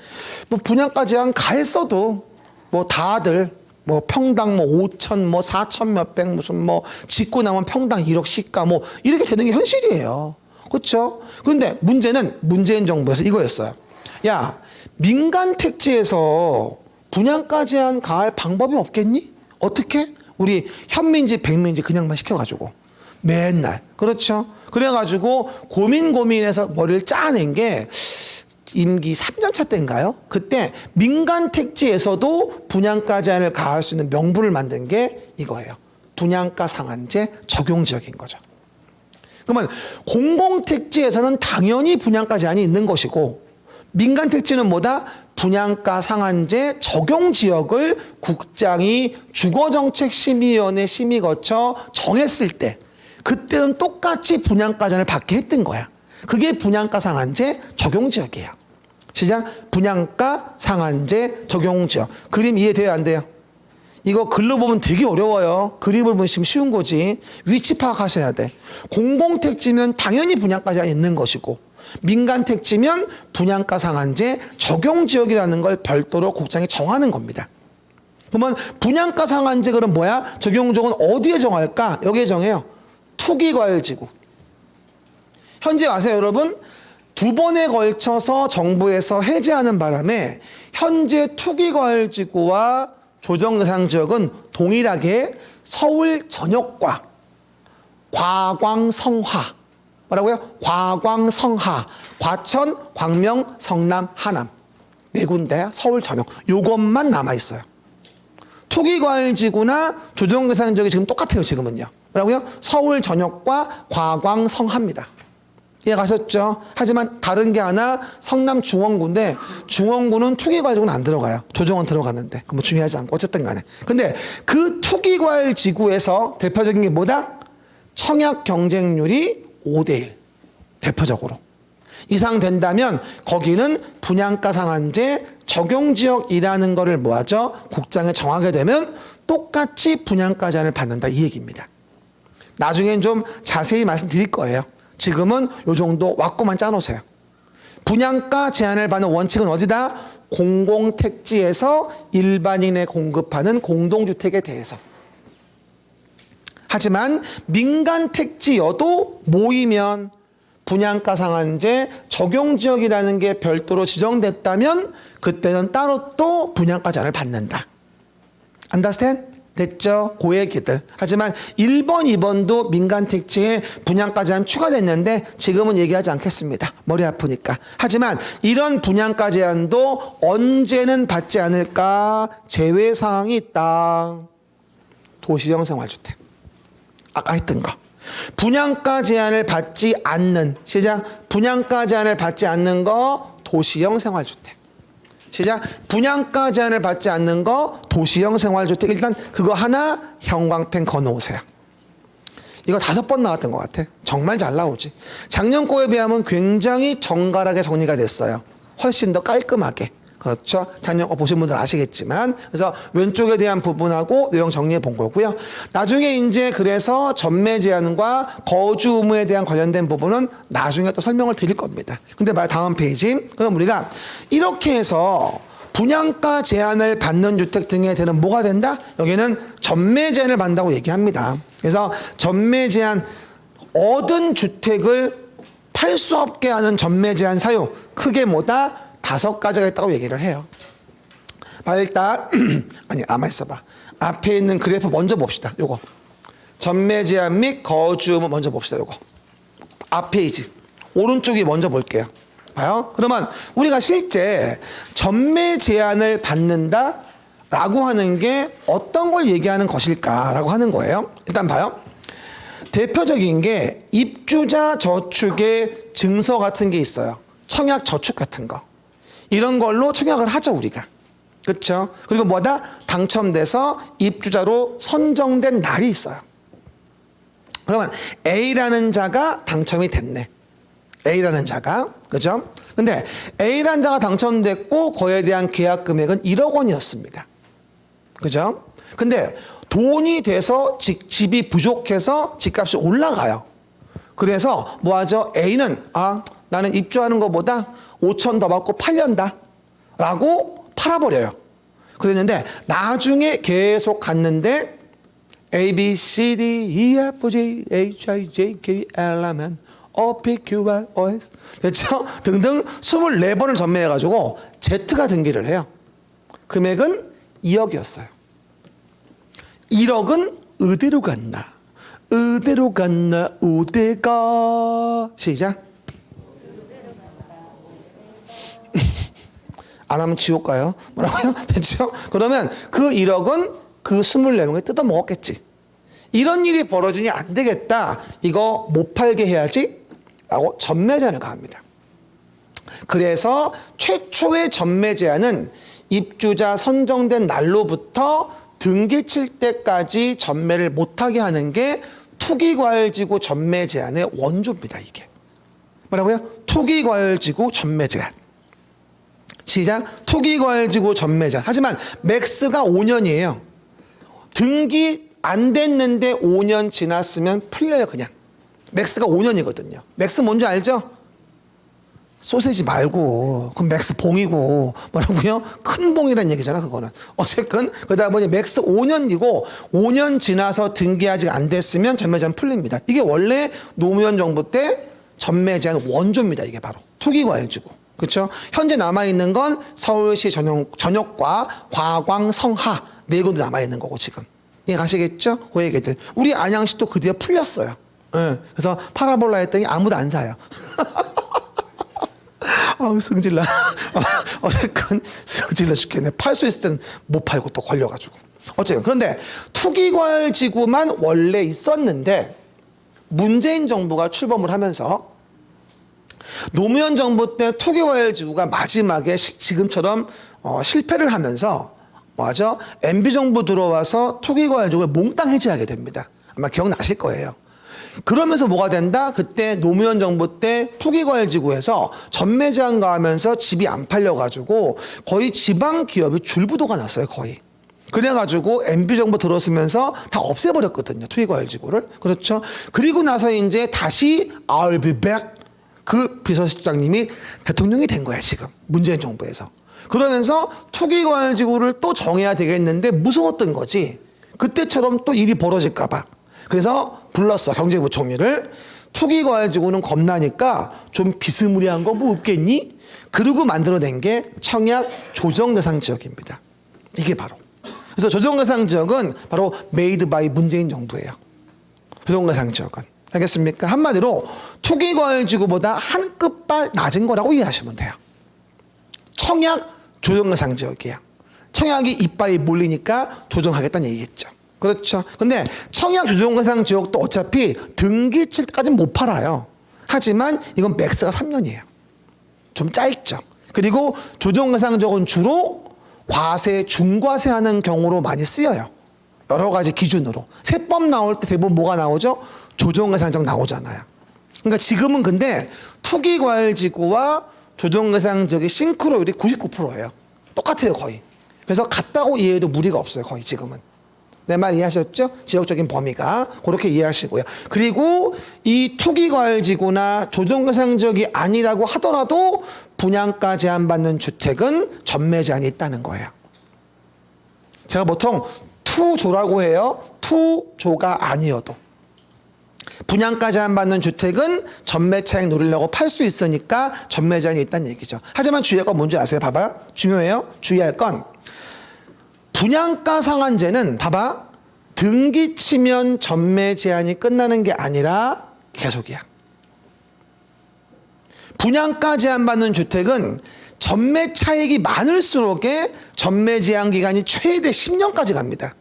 뭐 분양가 제한 가했어도 뭐 다들 뭐 평당 뭐 5천 뭐 4천 몇백 무슨 뭐 짓고 나면 평당 1억 시가 뭐 이렇게 되는 게 현실이에요. 그렇죠? 그런데 문제는 문재인 정부에서 이거였어요. 야, 민간 택지에서 분양가 제한 가할 방법이 없겠니? 어떻게? 우리 현민지 백민지 그냥만 시켜가지고 맨날 그렇죠? 그래가지고 고민해서 머리를 짜낸 게 임기 3년차 때인가요? 그때 민간 택지에서도 분양가 제한을 가할 수 있는 명분을 만든 게 이거예요. 분양가 상한제 적용 지역인 거죠. 그러면 공공택지에서는 당연히 분양가 제한이 있는 것이고 민간 택지는 뭐다? 분양가 상한제 적용 지역을 국장이 주거정책심의위원회 심의 거쳐 정했을 때 그때는 똑같이 분양가 제한을 받게 했던 거야. 그게 분양가 상한제 적용 지역이에요. 시작. 분양가 상한제 적용 지역. 그림 이해돼요, 안 돼요? 이거 글로 보면 되게 어려워요. 그림을 보시면 쉬운 거지. 위치 파악하셔야 돼. 공공택지면 당연히 분양가 제한이 있는 것이고 민간 택지면 분양가 상한제 적용 지역이라는 걸 별도로 국장이 정하는 겁니다. 그러면 분양가 상한제 그럼 뭐야? 적용 지역은 어디에 정할까? 여기에 정해요. 투기과열지구. 현재 아세요, 여러분? 2번에 걸쳐서 정부에서 해제하는 바람에 현재 투기과열지구와 조정대상지역은 동일하게 서울 전역과 과광성화, 뭐라고요? 과광성하, 과천, 광명, 성남, 하남 네 군데 서울 전역 요것만 남아있어요. 투기과열지구나 조정대상지역이 지금 똑같아요. 지금은요. 뭐라고요? 서울 전역과 과광성하입니다. 이해 가셨죠? 하지만 다른 게 하나 성남 중원구인데 중원구는 투기과열지구는 안 들어가요. 조정은 들어가는데 그뭐 중요하지 않고 어쨌든 간에. 근데 그 투기과열지구에서 대표적인 게 뭐다? 청약 경쟁률이 5대1 대표적으로 이상 된다면 거기는 분양가 상한제 적용지역이라는 거를 뭐하죠? 국장에 정하게 되면 똑같이 분양가 제한을 받는다 이 얘기입니다. 나중엔 좀 자세히 말씀드릴 거예요. 지금은 요 정도 왁구만 짜놓으세요. 분양가 제한을 받는 원칙은 어디다? 공공택지에서 일반인에 공급하는 공동주택에 대해서. 하지만 민간 택지여도 모이면 분양가 상한제 적용지역이라는 게 별도로 지정됐다면 그때는 따로 또 분양가 제한을 받는다. Understand? 됐죠? 그 얘기들. 하지만 1번, 2번도 민간 택지에 분양가 제한 추가됐는데 지금은 얘기하지 않겠습니다. 머리 아프니까. 하지만 이런 분양가 제한도 언제는 받지 않을까? 제외사항이 있다. 도시형 생활주택. 아까 했던 거. 분양가 제한을 받지 않는, 시작. 분양가 제한을 받지 않는 거 도시형 생활주택. 시작. 분양가 제한을 받지 않는 거 도시형 생활주택. 일단 그거 하나 형광펜 거놓으세요. 이거 5번 나왔던 것 같아. 정말 잘 나오지. 작년 거에 비하면 굉장히 정갈하게 정리가 됐어요. 훨씬 더 깔끔하게. 그렇죠. 작년 거 보신 분들 아시겠지만. 그래서 왼쪽에 대한 부분하고 내용 정리해 본 거고요. 나중에 이제 그래서 전매 제한과 거주 의무에 대한 관련된 부분은 나중에 또 설명을 드릴 겁니다. 근데 다음 페이지. 그럼 우리가 이렇게 해서 분양가 제한을 받는 주택 등에 대한 뭐가 된다? 여기는 전매 제한을 받는다고 얘기합니다. 그래서 전매 제한 얻은 주택을 팔 수 없게 하는 전매 제한 사유 크게 뭐다? 5가지가 있다고 얘기를 해요. 봐, 일단 아니 가만 있어봐. 앞에 있는 그래프 먼저 봅시다. 요거 전매 제한 및 거주 의무 먼저 봅시다. 요거 앞 페이지 오른쪽이 먼저 볼게요. 봐요. 그러면 우리가 실제 전매 제한을 받는다 라고 하는 게 어떤 걸 얘기하는 것일까라고 하는 거예요. 일단 봐요. 대표적인 게 입주자 저축의 증서 같은 게 있어요. 청약 저축 같은 거. 이런 걸로 청약을 하죠, 우리가. 그렇죠? 그리고 뭐다? 당첨돼서 입주자로 선정된 날이 있어요. 그러면 A라는 자가 당첨이 됐네. A라는 자가. 그죠? 근데 A라는 자가 당첨됐고 그에 대한 계약 금액은 1억 원이었습니다. 그죠? 근데 돈이 돼서 집이 부족해서 집값이 올라가요. 그래서 뭐 하죠? A는 나는 입주하는 것보다 5천 더 받고 팔련다 라고 팔아버려요. 그랬는데 나중에 계속 갔는데 A, B, C, D, E, F, G, H, I, J, K, L, M, N, O, P, Q, R, O, S 됐죠? 등등 24번을 전매해가지고 Z가 등기를 해요. 금액은 2억이었어요. 1억은 어디로 갔나? 어디로 갔나? 어디가? 시작. 안 하면 지옥 가요. 뭐라고요? 됐죠? 그러면 그 1억은 그 24명이 뜯어먹었겠지. 이런 일이 벌어지니 안 되겠다. 이거 못 팔게 해야지. 라고 전매 제한을 가합니다. 그래서 최초의 전매 제한은 입주자 선정된 날로부터 등기 칠 때까지 전매를 못하게 하는 게 투기과열지구 전매 제한의 원조입니다. 이게 뭐라고요? 투기과열지구 전매 제한. 시작. 투기과열지구 전매 제한. 하지만 맥스가 5년이에요. 등기 안 됐는데 5년 지났으면 풀려요. 그냥 맥스가 5년이거든요. 맥스 뭔지 알죠? 소세지 말고 그럼 맥스 봉이고 뭐라고요? 큰 봉이라는 얘기잖아. 그거는 어쨌든 그러다 보니 맥스 5년이고 5년 지나서 등기 아직 안 됐으면 전매 제한 풀립니다. 이게 원래 노무현 정부 때 전매 제한 원조입니다. 이게 바로 투기과열지구. 그렇죠? 현재 남아 있는 건 서울시 전역과 과광 성하 네 군데 남아 있는 거고 지금 이해 가시겠죠? 그 얘기들. 우리 안양시도 그 뒤에 풀렸어요. 네. 그래서 팔아볼라 했더니 아무도 안 사요. 아우 승질나. 어쨌든 승질나 죽겠네. 팔 수 있을 땐 못 팔고 또 걸려가지고. 어쨌든 그런데 투기과열지구만 원래 있었는데 문재인 정부가 출범을 하면서 노무현 정부 때 투기과열지구가 마지막에 지금처럼 실패를 하면서 뭐죠? MB 정부 들어와서 투기과열지구를 몽땅 해제하게 됩니다. 아마 기억나실 거예요. 그러면서 뭐가 된다? 그때 노무현 정부 때 투기과열지구에서 전매 제한 가하면서 집이 안 팔려가지고 거의 지방 기업이 줄부도가 났어요. 거의. 그래가지고 MB 정부 들어서면서 다 없애버렸거든요. 투기과열지구를. 그렇죠? 그리고 나서 이제 다시 I'll be back 그 비서실장님이 대통령이 된 거야 지금 문재인 정부에서. 그러면서 투기과열지구를 또 정해야 되겠는데 무서웠던 거지. 그때처럼 또 일이 벌어질까 봐. 그래서 불렀어 경제부총리를. 투기과열지구는 겁나니까 좀 비스무리한 거 뭐 없겠니? 그러고 만들어낸 게 청약 조정대상지역입니다. 이게 바로. 그래서 조정대상지역은 바로 메이드 바이 문재인 정부예요. 조정대상지역은. 알겠습니까? 한마디로 투기과열지구보다 한 끗발 낮은 거라고 이해하시면 돼요. 청약 조정대상지역이에요. 청약이 이빨이 몰리니까 조정하겠다는 얘기겠죠. 그렇죠. 근데 청약 조정대상지역도 어차피 등기 칠 때까지는 못 팔아요. 하지만 이건 맥스가 3년이에요. 좀 짧죠. 그리고 조정대상지역은 주로 과세, 중과세 하는 경우로 많이 쓰여요. 여러 가지 기준으로. 세법 나올 때 대부분 뭐가 나오죠? 조정대상지역 나오잖아요. 그러니까 지금은 근데 투기과열지구와 조정대상지역의 싱크로율이 99%예요. 똑같아요, 거의. 그래서 같다고 이해해도 무리가 없어요, 거의 지금은. 내 말 이해하셨죠? 지역적인 범위가. 그렇게 이해하시고요. 그리고 이 투기과열지구나 조정대상지역이 아니라고 하더라도 분양가 제한받는 주택은 전매 제한이 있다는 거예요. 제가 보통 투조라고 해요. 투조가 아니어도. 분양가 제한받는 주택은 전매 차익 노리려고 팔 수 있으니까 전매 제한이 있다는 얘기죠. 하지만 주의할 건 뭔지 아세요? 봐봐요. 중요해요. 주의할 건 분양가 상한제는 봐봐. 등기 치면 전매 제한이 끝나는 게 아니라 계속이야. 분양가 제한받는 주택은 전매 차익이 많을수록에 전매 제한 기간이 최대 10년까지 갑니다.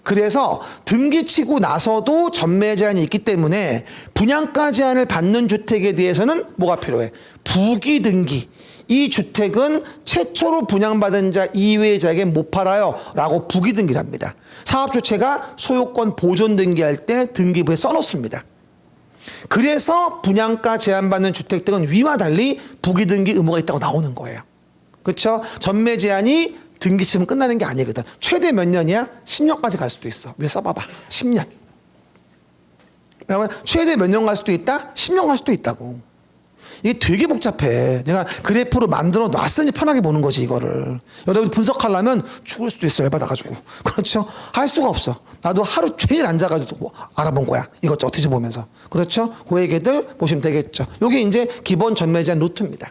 그래서 등기 치고 나서도 전매 제한이 있기 때문에 분양가 제한을 받는 주택에 대해서는 뭐가 필요해? 부기 등기. 이 주택은 최초로 분양받은 자 이외의 자에게 못 팔아요 라고 부기 등기를 합니다. 사업주체가 소유권 보존 등기할 때 등기부에 써놓습니다. 그래서 분양가 제한받는 주택 등은 위와 달리 부기 등기 의무가 있다고 나오는 거예요. 그렇죠? 전매 제한이 등기 치면 끝나는 게 아니거든. 최대 몇 년이야? 10년까지 갈 수도 있어. 위에 써봐봐. 10년. 그러면 최대 몇 년 갈 수도 있다? 10년 갈 수도 있다고. 이게 되게 복잡해. 내가 그래프로 만들어 놨으니 편하게 보는 거지, 이거를. 여러분 분석하려면 죽을 수도 있어, 열받아가지고. 그렇죠? 할 수가 없어. 나도 하루 종일 앉아가지고 뭐 알아본 거야. 이것저것 뒤져보면서. 그렇죠? 그 얘기들 보시면 되겠죠. 이게 이제 기본 전매 제한 루트입니다.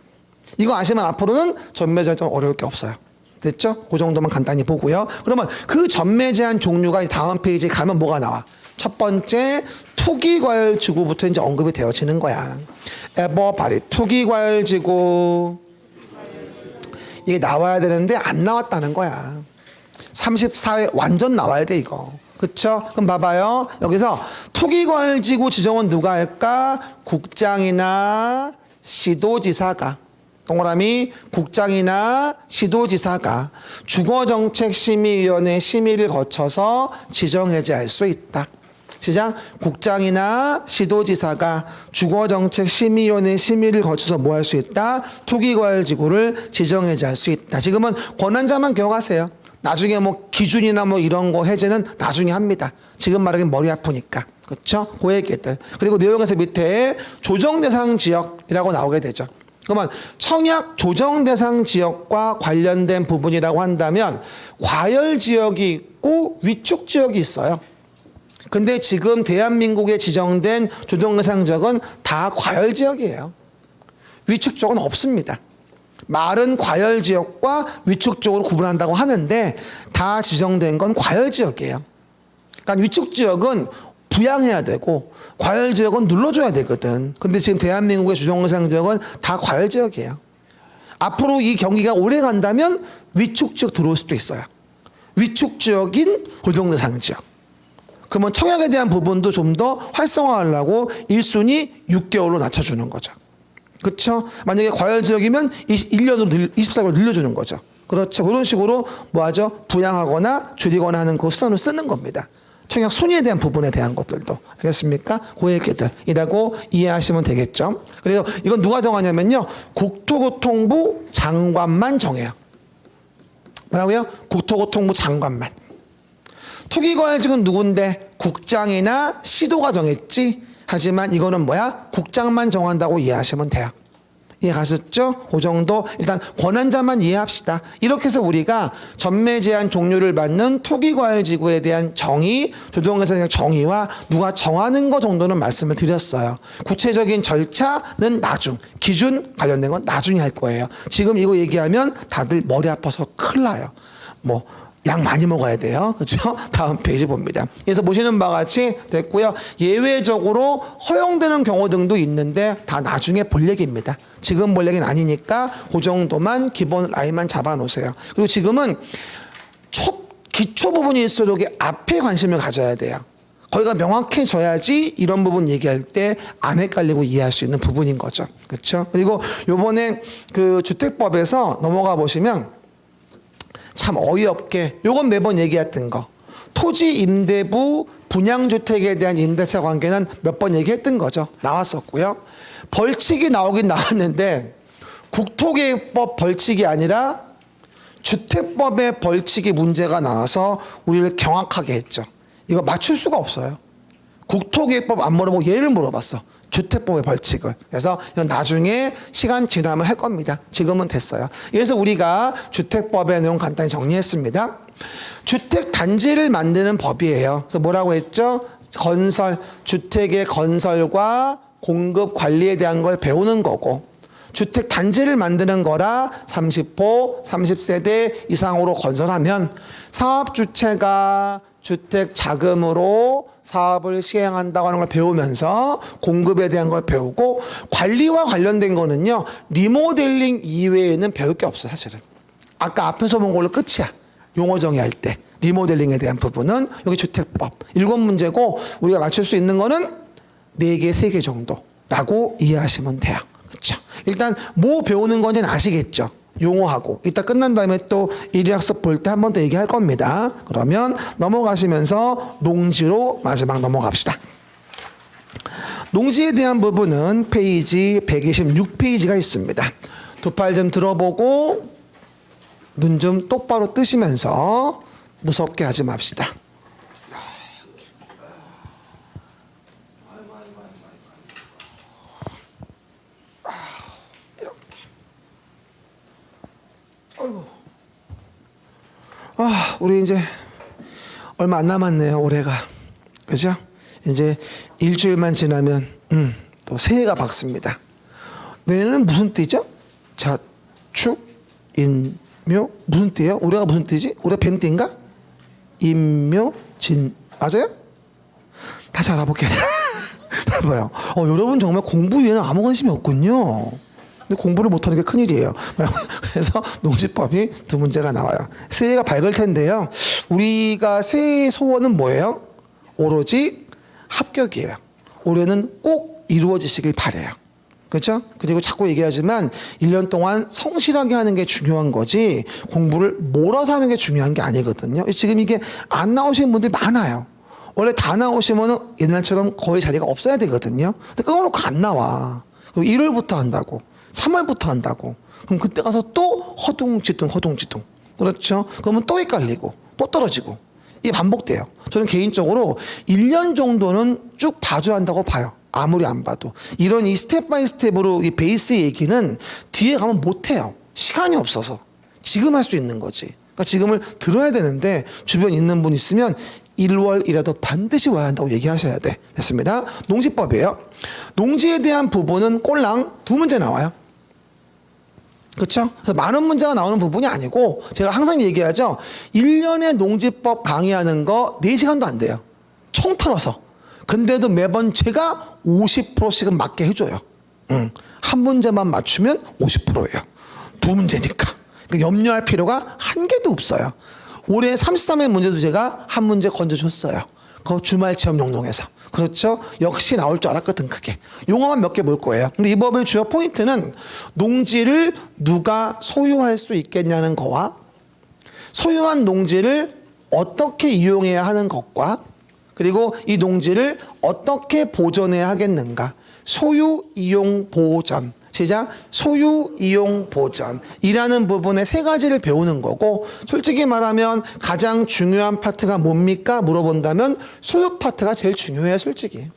이거 아시면 앞으로는 전매 제한 좀 어려울 게 없어요. 됐죠? 그 정도만 간단히 보고요. 그러면 그 전매 제한 종류가 다음 페이지에 가면 뭐가 나와? 첫 번째, 투기과열지구부터 이제 언급이 되어지는 거야. 에버바리, 투기과열지구. 이게 나와야 되는데 안 나왔다는 거야. 34회 완전 나와야 돼, 이거. 그쵸? 그럼 봐봐요. 여기서 투기과열지구 지정은 누가 할까? 국장이나 시도지사가. 동그라미 국장이나 시도지사가 주거정책심의위원회 심의를 거쳐서 지정해제할 수 있다. 시작. 국장이나 시도지사가 주거정책심의위원회 심의를 거쳐서 뭐 할 수 있다? 투기과열지구를 지정해제할 수 있다. 지금은 권한자만 기억하세요. 나중에 뭐 기준이나 뭐 이런 거 해제는 나중에 합니다. 지금 말하기엔 머리 아프니까. 그렇죠? 그 얘기들. 그리고 내용에서 밑에 조정대상 지역이라고 나오게 되죠. 그러면 청약 조정 대상 지역과 관련된 부분이라고 한다면 과열 지역이 있고 위축 지역이 있어요. 근데 지금 대한민국에 지정된 조정 대상 지역은 다 과열 지역이에요. 위축 지역은 없습니다. 말은 과열 지역과 위축 지역으로 구분한다고 하는데 다 지정된 건 과열 지역이에요. 그러니까 위축 지역은 부양해야 되고 과열 지역은 눌러줘야 되거든. 근데 지금 대한민국의 조정대상 지역은 다 과열 지역이에요. 앞으로 이 경기가 오래 간다면 위축 지역 들어올 수도 있어요. 위축 지역인 조정대상 지역. 그러면 청약에 대한 부분도 좀 더 활성화하려고 1순위 6개월로 낮춰주는 거죠. 그렇죠? 만약에 과열 지역이면 1년으로 24개월 늘려주는 거죠. 그렇죠. 그런 식으로 뭐 하죠? 부양하거나 줄이거나 하는 그 수단을 쓰는 겁니다. 청약 순위에 대한 부분에 대한 것들도. 알겠습니까? 그 얘기들이라고 이해하시면 되겠죠. 그래서 이건 누가 정하냐면요. 국토교통부 장관만 정해요. 뭐라고요? 국토교통부 장관만. 투기과열지구는 누군데? 국장이나 시도가 정했지. 하지만 이거는 뭐야? 국장만 정한다고 이해하시면 돼요. 이해 가셨죠? 그 정도 일단 권한자만 이해합시다. 이렇게 해서 우리가 전매 제한 종류를 받는 투기과열지구에 대한 정의, 조정대상 정의와 누가 정하는 거 정도는 말씀을 드렸어요. 구체적인 절차는 나중, 기준 관련된 건 나중에 할 거예요. 지금 이거 얘기하면 다들 머리 아파서 큰일 나요. 뭐 약 많이 먹어야 돼요. 그렇죠? 다음 페이지 봅니다. 그래서 보시는 바와 같이 됐고요. 예외적으로 허용되는 경우 등도 있는데 다 나중에 볼 얘기입니다. 지금 볼 얘기는 아니니까 그 정도만 기본 라인만 잡아놓으세요. 그리고 지금은 기초 부분일수록 앞에 관심을 가져야 돼요. 거기가 명확해져야지 이런 부분 얘기할 때 안 헷갈리고 이해할 수 있는 부분인 거죠. 그렇죠? 그리고 요번에 그 주택법에서 넘어가 보시면 참 어이없게 요건 매번 얘기했던 거 토지 임대부 분양주택에 대한 임대차 관계는 몇 번 얘기했던 거죠. 나왔었고요. 벌칙이 나오긴 나왔는데 국토계획법 벌칙이 아니라 주택법의 벌칙이 문제가 나와서 우리를 경악하게 했죠. 이거 맞출 수가 없어요. 국토계획법 안 물어보고 얘를 물어봤어. 주택법의 벌칙을. 그래서 이건 나중에 시간 지나면 할 겁니다. 지금은 됐어요. 그래서 우리가 주택법의 내용 간단히 정리했습니다. 주택 단지를 만드는 법이에요. 그래서 뭐라고 했죠? 건설, 주택의 건설과 공급 관리에 대한 걸 배우는 거고 주택 단지를 만드는 거라 30호, 30세대 이상으로 건설하면 사업 주체가 주택 자금으로 사업을 시행한다고 하는 걸 배우면서 공급에 대한 걸 배우고, 관리와 관련된 거는요, 리모델링 이외에는 배울 게 없어 사실은. 아까 앞에서 본 걸로 끝이야. 용어 정의할 때 리모델링에 대한 부분은 여기 주택법 7문제고, 우리가 맞출 수 있는 거는 4개, 3개 정도라고 이해하시면 돼요. 그렇죠? 일단 뭐 배우는 건지는 아시겠죠? 용어하고. 이따 끝난 다음에 또 일의학습 볼 때 한 번 더 얘기할 겁니다. 그러면 넘어가시면서 농지로 마지막 넘어갑시다. 농지에 대한 부분은 페이지 126페이지가 있습니다. 두 팔 좀 들어보고 눈 좀 똑바로 뜨시면서 무섭게 하지 맙시다. 우리 이제 얼마 안 남았네요, 올해가. 그죠? 이제 일주일만 지나면 또 새해가 밝습니다. 내년은 무슨 띠죠? 자축, 인묘, 무슨 띠예요? 올해가 무슨 띠지? 올해 뱀띠인가? 인묘, 진, 맞아요? 다시 알아볼게요. 봐봐요. 여러분 정말 공부 위에는 아무 관심이 없군요. 근데 공부를 못하는 게 큰일이에요. 그래서 농지법이 2문제가 나와요. 새해가 밝을 텐데요. 우리가 새해 소원은 뭐예요? 오로지 합격이에요. 올해는 꼭 이루어지시길 바라요. 그렇죠? 그리고 자꾸 얘기하지만 1년 동안 성실하게 하는 게 중요한 거지 공부를 몰아서 하는 게 중요한 게 아니거든요. 지금 이게 안 나오시는 분들이 많아요. 원래 다 나오시면 옛날처럼 거의 자리가 없어야 되거든요. 근데 끊어놓고 안 나와. 그리고 1월부터 한다고. 3월부터 한다고. 그럼 그때 가서 또 허둥지둥. 그렇죠? 그러면 또 헷갈리고 또 떨어지고. 이게 반복돼요. 저는 개인적으로 1년 정도는 쭉 봐줘야 한다고 봐요. 아무리 안 봐도. 이런 이 스텝 바이 스텝으로 이 베이스 얘기는 뒤에 가면 못해요. 시간이 없어서. 지금 할 수 있는 거지. 그러니까 지금을 들어야 되는데 주변에 있는 분 있으면 1월이라도 반드시 와야 한다고 얘기하셔야 돼. 됐습니다. 농지법이에요. 농지에 대한 부분은 꼴랑 2문제 나와요. 그렇죠? 그래서 많은 문제가 나오는 부분이 아니고 제가 항상 얘기하죠. 1년에 농지법 강의하는 거 4시간도 안 돼요. 총 털어서. 근데도 매번 제가 50%씩은 맞게 해줘요. 한 문제만 맞추면 50%예요. 2문제니까. 그러니까 염려할 필요가 한 개도 없어요. 올해 33회 문제도 제가 한 문제 건져줬어요. 그 주말 체험 용동에서. 그렇죠? 역시 나올 줄 알았거든, 그게. 용어만 몇 개 볼 거예요. 근데 이 법의 주요 포인트는 농지를 누가 소유할 수 있겠냐는 거와 소유한 농지를 어떻게 이용해야 하는 것과 그리고 이 농지를 어떻게 보존해야 하겠는가. 소유, 이용, 보전. 시작. 소유, 이용, 보전이라는 부분의 3가지를 배우는 거고, 솔직히 말하면 가장 중요한 파트가 뭡니까? 물어본다면 소유 파트가 제일 중요해요, 솔직히.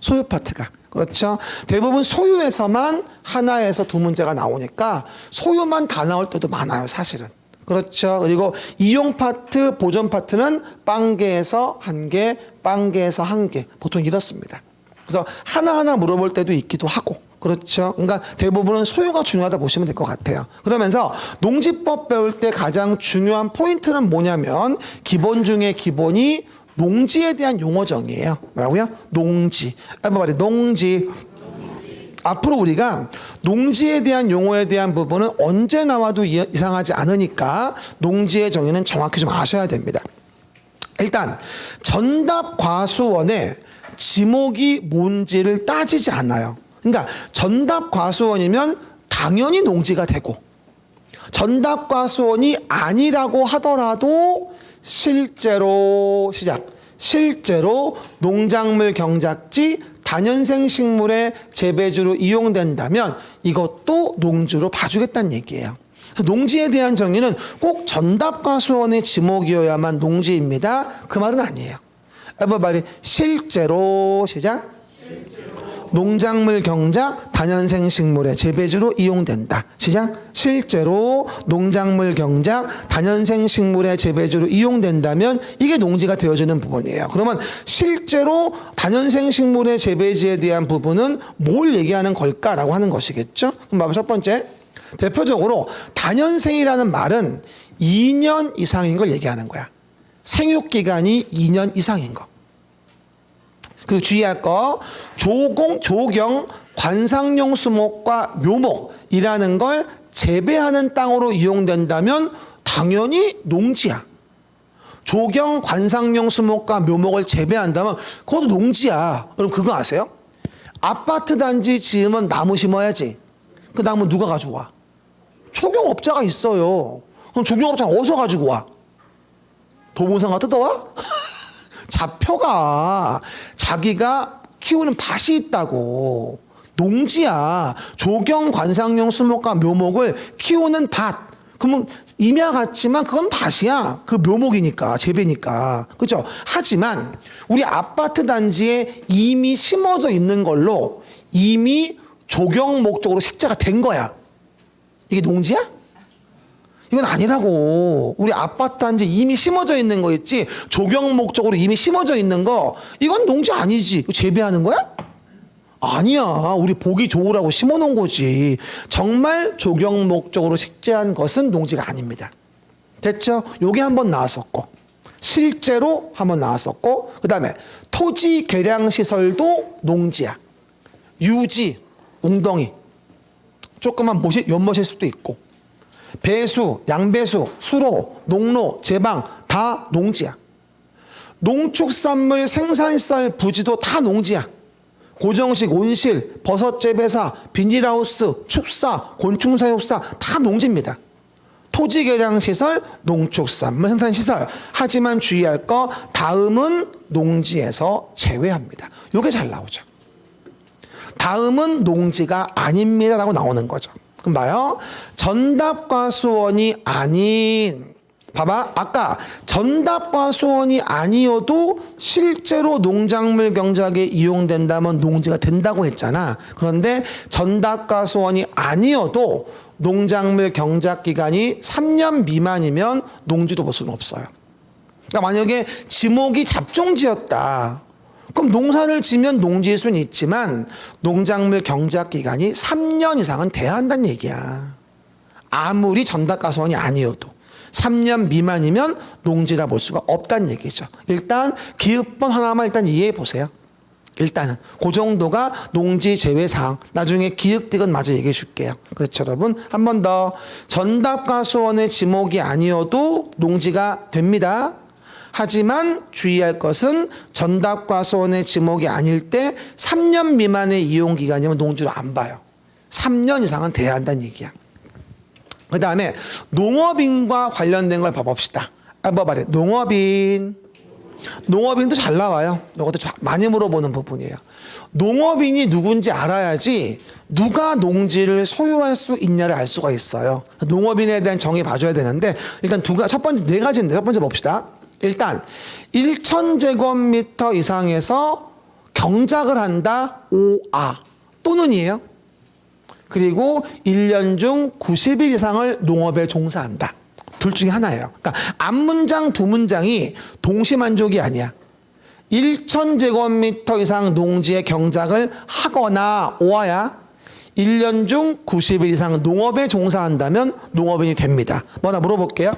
소유 파트가. 그렇죠? 대부분 소유에서만 하나에서 2문제가 나오니까 소유만 다 나올 때도 많아요, 사실은. 그렇죠? 그리고 이용 파트, 보존 파트는 빵개에서 1개, 빵개에서 1개. 보통 이렇습니다. 그래서 하나하나 물어볼 때도 있기도 하고. 그렇죠. 그러니까 대부분은 소유가 중요하다 보시면 될 것 같아요. 그러면서 농지법 배울 때 가장 중요한 포인트는 뭐냐면 기본 중에 기본이 농지에 대한 용어 정의예요. 뭐라고요? 농지. 말해 농지. 앞으로 우리가 농지에 대한 용어에 대한 부분은 언제 나와도 이상하지 않으니까 농지의 정의는 정확히 좀 아셔야 됩니다. 일단 전답과수원에 지목이 뭔지를 따지지 않아요. 그러니까 전답과수원이면 당연히 농지가 되고 전답과수원이 아니라고 하더라도 실제로 시작. 실제로 농작물 경작지 다년생 식물의 재배주로 이용된다면 이것도 농지로 봐주겠다는 얘기예요. 농지에 대한 정의는 꼭 전답과수원의 지목이어야만 농지입니다. 그 말은 아니에요. 말이 실제로 시작. 농작물 경작 다년생 식물의 재배주로 이용된다. 시작. 실제로 농작물 경작 다년생 식물의 재배주로 이용된다면 이게 농지가 되어지는 부분이에요. 그러면 실제로 다년생 식물의 재배지에 대한 부분은 뭘 얘기하는 걸까라고 하는 것이겠죠. 그럼 봐봐, 첫 번째. 대표적으로 다년생이라는 말은 2년 이상인 걸 얘기하는 거야. 생육기간이 2년 이상인 거. 그리고 주의할 거, 조경, 관상용 수목과 묘목이라는 걸 재배하는 땅으로 이용된다면 당연히 농지야. 조경, 관상용 수목과 묘목을 재배한다면 그것도 농지야. 여러분 그거 아세요? 아파트 단지 지으면 나무 심어야지. 그 나무 누가 가지고 와? 조경업자가 있어요. 그럼 조경업자가 어디서 가지고 와? 도봉산가 뜯어와? 잡혀가. 자기가 키우는 밭이 있다고. 농지야. 조경 관상용 수목과 묘목을 키우는 밭. 그러면 임야 같지만 그건 밭이야. 그 묘목이니까, 재배니까. 그렇죠? 하지만 우리 아파트 단지에 이미 심어져 있는 걸로 이미 조경 목적으로 식재가 된 거야. 이게 농지야? 이건 아니라고. 우리 아파트 단지 이미 심어져 있는 거 있지. 조경 목적으로 이미 심어져 있는 거. 이건 농지 아니지. 재배하는 거야? 아니야. 우리 보기 좋으라고 심어놓은 거지. 정말 조경 목적으로 식재한 것은 농지가 아닙니다. 됐죠? 요게 한번 나왔었고, 실제로 한번 나왔었고, 그 다음에 토지 개량 시설도 농지야. 유지, 웅덩이, 조그만 연못일 수도 있고, 배수, 양배수, 수로, 농로, 제방 다 농지야. 농축산물 생산시설 부지도 다 농지야. 고정식, 온실, 버섯 재배사, 비닐하우스, 축사, 곤충사육사 다 농지입니다. 토지 개량 시설, 농축산물 생산 시설. 하지만 주의할 거, 다음은 농지에서 제외합니다. 이게 잘 나오죠. 다음은 농지가 아닙니다라고 나오는 거죠. 그럼 봐요. 전답과 수원이 아닌, 봐봐. 아까 전답과 수원이 아니어도 실제로 농작물 경작에 이용된다면 농지가 된다고 했잖아. 그런데 전답과 수원이 아니어도 농작물 경작 기간이 3년 미만이면 농지로 볼 수는 없어요. 그러니까 만약에 지목이 잡종지였다. 그럼 농사를 지면 농지일 수는 있지만 농작물 경작 기간이 3년 이상은 돼야 한다는 얘기야. 아무리 전답과수원이 아니어도 3년 미만이면 농지라 볼 수가 없다는 얘기죠. 일단 기업번 하나만 일단 이해해 보세요. 일단은 그 정도가 농지 제외사항. 나중에 기획득은 마저 얘기해 줄게요. 그렇죠, 여러분? 한 번 더. 전답과수원의 지목이 아니어도 농지가 됩니다. 하지만 주의할 것은 전답과수원의 지목이 아닐 때 3년 미만의 이용기간이면 농지로 안 봐요. 3년 이상은 돼야 한다는 얘기야. 그 다음에 농업인과 관련된 걸 봐봅시다. 봐봐요. 농업인도 잘 나와요. 이것도 많이 물어보는 부분이에요. 농업인이 누군지 알아야지 누가 농지를 소유할 수 있냐를 알 수가 있어요. 농업인에 대한 정의 봐줘야 되는데 일단 첫 번째 봅시다. 일단 1,000제곱미터 이상에서 경작을 한다. 오아 또는이에요. 그리고 1년 중 90일 이상을 농업에 종사한다. 둘 중에 하나예요. 그러니까 앞문장 두 문장이 동시만족이 아니야. 1,000제곱미터 이상 농지의 경작을 하거나 오아야 1년 중 90일 이상 농업에 종사한다면 농업인이 됩니다. 뭐나 물어볼게요.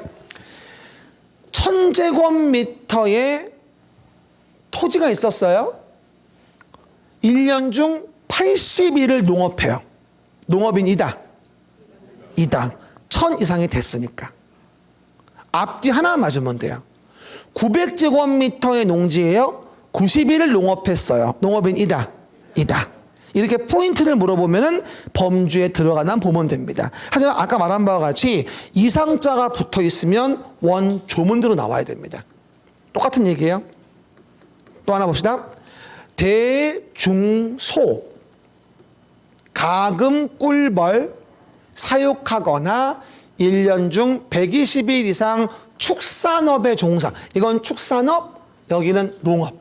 1,000제곱미터의 토지가 있었어요. 1년 중 80일을 농업해요. 농업인이다. 1,000 이상이 됐으니까. 앞뒤 하나 맞으면 돼요. 900제곱미터의 농지예요. 90일을 농업했어요. 농업인이다. 이렇게 포인트를 물어보면은 범주에 들어가나 보면 됩니다. 하지만 아까 말한 바와 같이 이상자가 붙어 있으면 원조문대로 나와야 됩니다. 똑같은 얘기예요. 또 하나 봅시다. 대중소 가금 꿀벌 사육하거나 1년 중 120일 이상 축산업에 종사. 이건 축산업, 여기는 농업.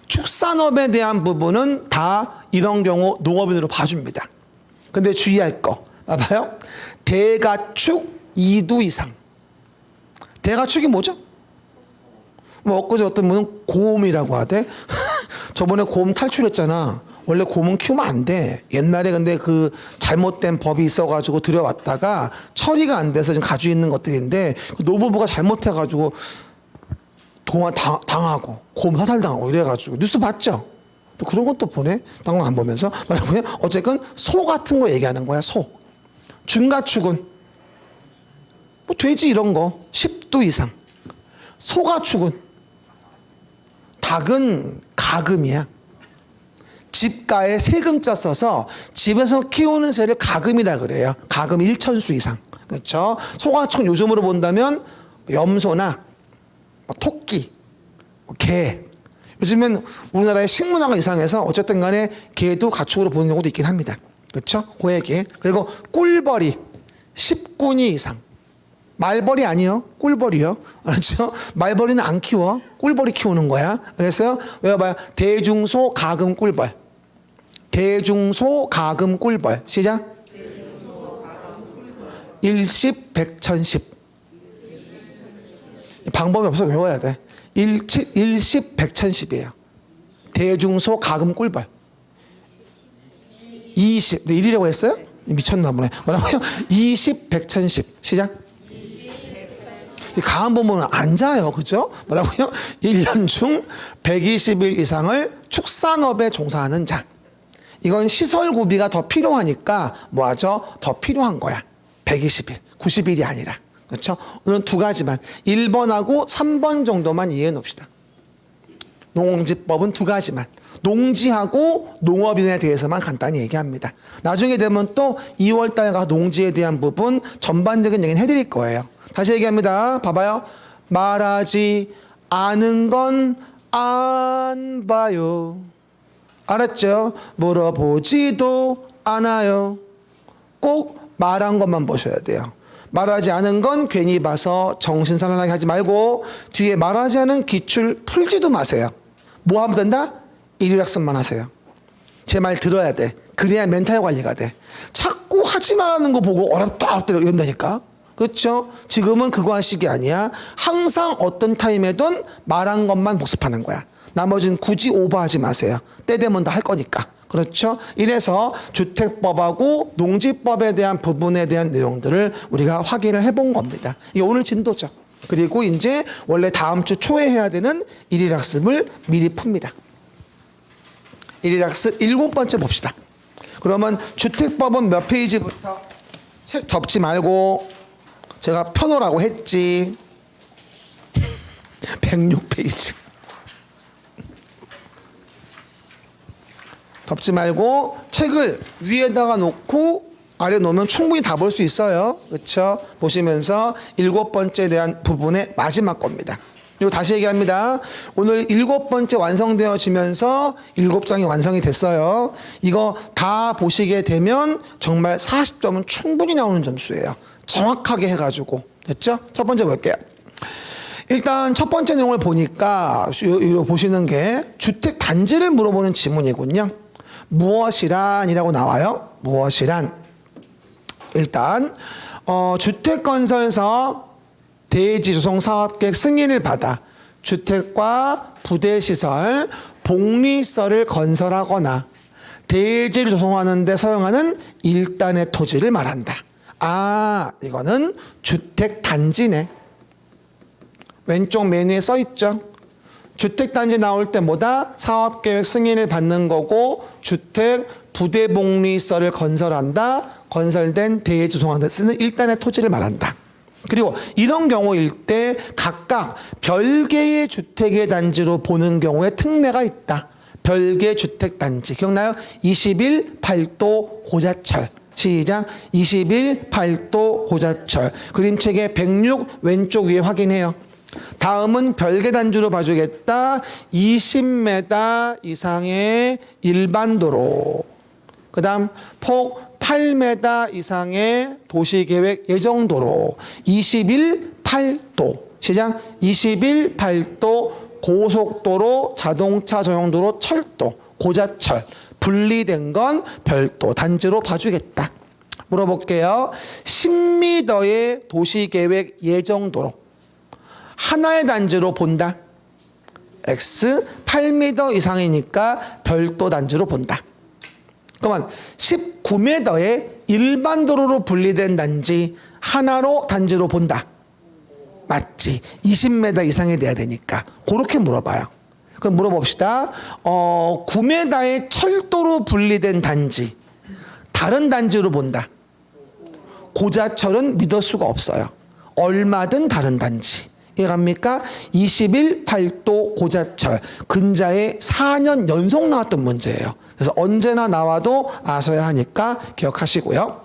축산업에 대한 부분은 다 이런 경우 농업인으로 봐줍니다. 근데 주의할 거 봐봐요. 대가축 2두 이상. 대가축이 뭐죠? 뭐 엊그제 어떤 분은 고음이라고 하대. 저번에 고음 탈출했잖아. 원래 고음은 키우면 안 돼. 옛날에 근데 그 잘못된 법이 있어가지고 들여왔다가 처리가 안 돼서 지금 가지고 있는 것들인데 노부부가 잘못해가지고 도마 당하고 고음 사살당하고 이래가지고 뉴스 봤죠? 또 그런 것도 보네. 당장 안 보면서 말하면 어쨌든 소 같은 거 얘기하는 거야. 소. 중가축은 뭐 돼지 이런 거 10두 이상. 소가축은 닭은 가금이야. 집가에 세금자 써서 집에서 키우는 새를 가금이라 그래요. 가금 1천수 이상. 그렇죠? 소가축은 요즘으로 본다면 염소나 토끼, 개. 요즘엔 우리나라의 식문화가 이상해서 어쨌든 간에 개도 가축으로 보는 경우도 있긴 합니다. 그렇죠? 호애개. 그리고 꿀벌이 10군이 이상. 말벌이 아니요. 꿀벌이요. 알았죠? 말벌이는 안 키워. 꿀벌이 키우는 거야. 알겠어요? 외워봐요. 대중소 가금 꿀벌. 대중소 가금 꿀벌. 시작. 일십 백천십. 방법이 없어. 외워야 돼. 일십 백천십이에요. 대중소 가금 꿀벌. 20. 네, 1이라고 했어요? 미쳤나 보네. 뭐라고요? 20 백천십. 시작. 가만 보면 앉아요. 그죠? 뭐라고요? 1년 중 120일 이상을 축산업에 종사하는 자. 이건 시설 구비가 더 필요하니까 뭐하죠? 더 필요한 거야. 120일, 90일이 아니라. 그렇죠? 오늘은 두 가지만 1번하고 3번 정도만 이해해 놓읍시다. 농지법은 두 가지만. 농지하고 농업인에 대해서만 간단히 얘기합니다. 나중에 되면 또 2월달 가 농지에 대한 부분 전반적인 얘기는 해드릴 거예요. 다시 얘기합니다. 봐봐요. 말하지 않은 건 안 봐요. 알았죠? 물어보지도 않아요. 꼭 말한 것만 보셔야 돼요. 말하지 않은 건 괜히 봐서 정신사나하게 하지 말고 뒤에 말하지 않은 기출 풀지도 마세요. 뭐 하면 된다? 일일학습만 하세요. 제 말 들어야 돼. 그래야 멘탈 관리가 돼. 자꾸 하지 말라는 거 보고 어렵다 이런다니까. 그렇죠? 지금은 그거 할 시기 아니야. 항상 어떤 타임에든 말한 것만 복습하는 거야. 나머지는 굳이 오버하지 마세요. 때 되면 다 할 거니까. 그렇죠? 이래서 주택법하고 농지법에 대한 부분에 대한 내용들을 우리가 확인을 해본 겁니다. 이게 오늘 진도죠. 그리고 이제 원래 다음 주 초에 해야 되는 일일학습을 미리 풉니다. 일일학습 7번째 봅시다. 그러면 주택법은 몇 페이지부터 책 덮지 말고 제가 펴놓으라고 했지. 106페이지. 덮지 말고 책을 위에다가 놓고 아래 놓으면 충분히 다 볼 수 있어요. 그렇죠? 보시면서 7번째에 대한 부분의 마지막 겁니다. 그리고 다시 얘기합니다. 오늘 7번째 완성되어지면서 7장이 완성이 됐어요. 이거 다 보시게 되면 정말 40점은 충분히 나오는 점수예요. 정확하게 해가지고. 됐죠? 첫 번째 볼게요. 일단 첫 번째 내용을 보니까 보시는 게 주택 단지를 물어보는 지문이군요. 무엇이란이라고 나와요. 무엇이란. 일단 주택건설에서 대지조성사업계획 승인을 받아 주택과 부대시설, 복리시설을 건설하거나 대지를 조성하는 데 사용하는 일단의 토지를 말한다. 아, 이거는 주택단지네. 왼쪽 메뉴에 써있죠. 주택단지 나올 때 뭐다? 사업계획 승인을 받는 거고 주택, 부대복리시설을 건설한다. 건설된 대지 조성하는 데 쓰는 일단의 토지를 말한다. 그리고 이런 경우일 때 각각 별개의 주택의 단지로 보는 경우에 특례가 있다. 별개 주택단지. 기억나요? 21 8도 고자철. 시작. 21 8도 고자철. 그림책의 106 왼쪽 위에 확인해요. 다음은 별개 단지로 봐주겠다. 20m 이상의 일반 도로. 그 다음 폭 8m 이상의 도시계획 예정도로. 21 8도. 시작. 21 8도 고속도로, 자동차 전용도로, 철도, 고자철 분리된 건 별도 단지로 봐주겠다. 물어볼게요. 10m의 도시계획 예정도로 하나의 단지로 본다. X 8m 이상이니까 별도 단지로 본다. 그러면 19m의 일반 도로로 분리된 단지 하나로 단지로 본다. 맞지? 20m 이상이 돼야 되니까. 그렇게 물어봐요. 그럼 물어봅시다. 9m의 철도로 분리된 단지 다른 단지로 본다. 고자철은 믿을 수가 없어요. 얼마든 다른 단지. 이해갑니까? 21 8도 고자철 근자에 4년 연속 나왔던 문제예요. 그래서 언제나 나와도 아셔야 하니까 기억하시고요.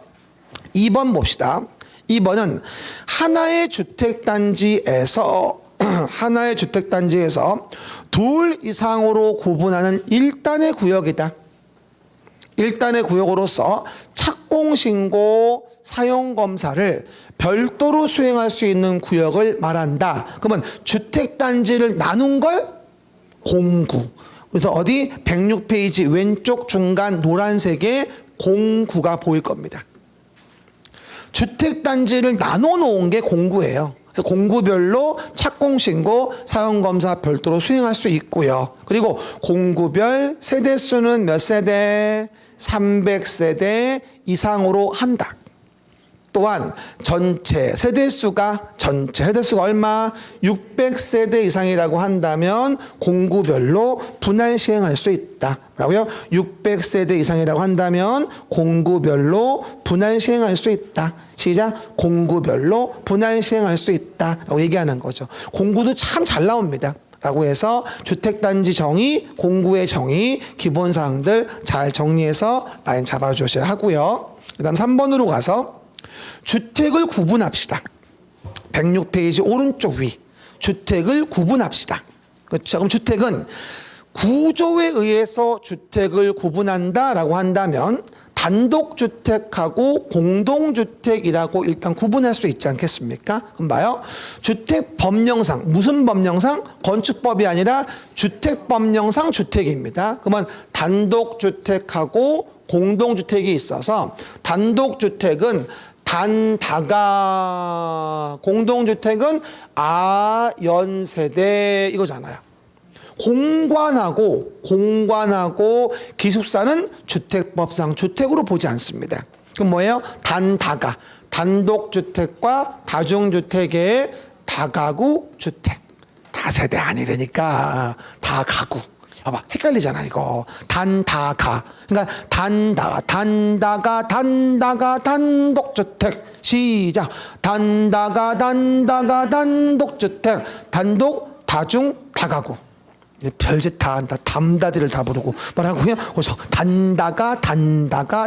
2번 봅시다. 2번은 하나의 주택단지에서 둘 이상으로 구분하는 1단의 구역이다. 1단의 구역으로서 착공신고 사용검사를 별도로 수행할 수 있는 구역을 말한다. 그러면 주택단지를 나눈 걸 공구. 그래서 어디 106페이지 왼쪽 중간 노란색의 공구가 보일 겁니다. 주택단지를 나눠 놓은 게 공구예요. 그래서 공구별로 착공신고 사용검사 별도로 수행할 수 있고요. 그리고 공구별 세대수는 몇 세대? 300세대 이상으로 한다. 또한 전체 세대수가 얼마? 600세대 이상이라고 한다면 공구별로 분할 시행할 수 있다. 뭐라고요? 600세대 이상이라고 한다면 공구별로 분할 시행할 수 있다. 시작. 공구별로 분할 시행할 수 있다. 라고 얘기하는 거죠. 공구도 참 잘 나옵니다. 라고 해서 주택단지 정의, 공구의 정의, 기본사항들 잘 정리해서 라인 잡아주셔야 하고요. 그 다음 3번으로 가서 주택을 구분합시다. 106페이지 오른쪽 위. 주택을 구분합시다. 그렇죠? 그럼 주택은 구조에 의해서 주택을 구분한다라고 한다면 단독주택하고 공동주택이라고 일단 구분할 수 있지 않겠습니까? 그럼 봐요. 주택법령상, 무슨 법령상? 건축법이 아니라 주택법령상 주택입니다. 그러면 단독주택하고 공동주택이 있어서 단독주택은 단다가, 공동주택은 아연세대 이거잖아요. 공관하고 기숙사는 주택법상 주택으로 보지 않습니다. 그럼 뭐예요? 단다가, 단독주택과 다중주택의 다가구 주택. 다세대 아니라니까. 다가구. 봐봐, 헷갈리잖아 이거. 단다가. 그러니까 단다가 단독주택. 시작. 단다가 단독주택. 단독 다중 다가구. 별짓 다 한다. 담다들을 다 부르고 뭐라고요? 그래서 단다가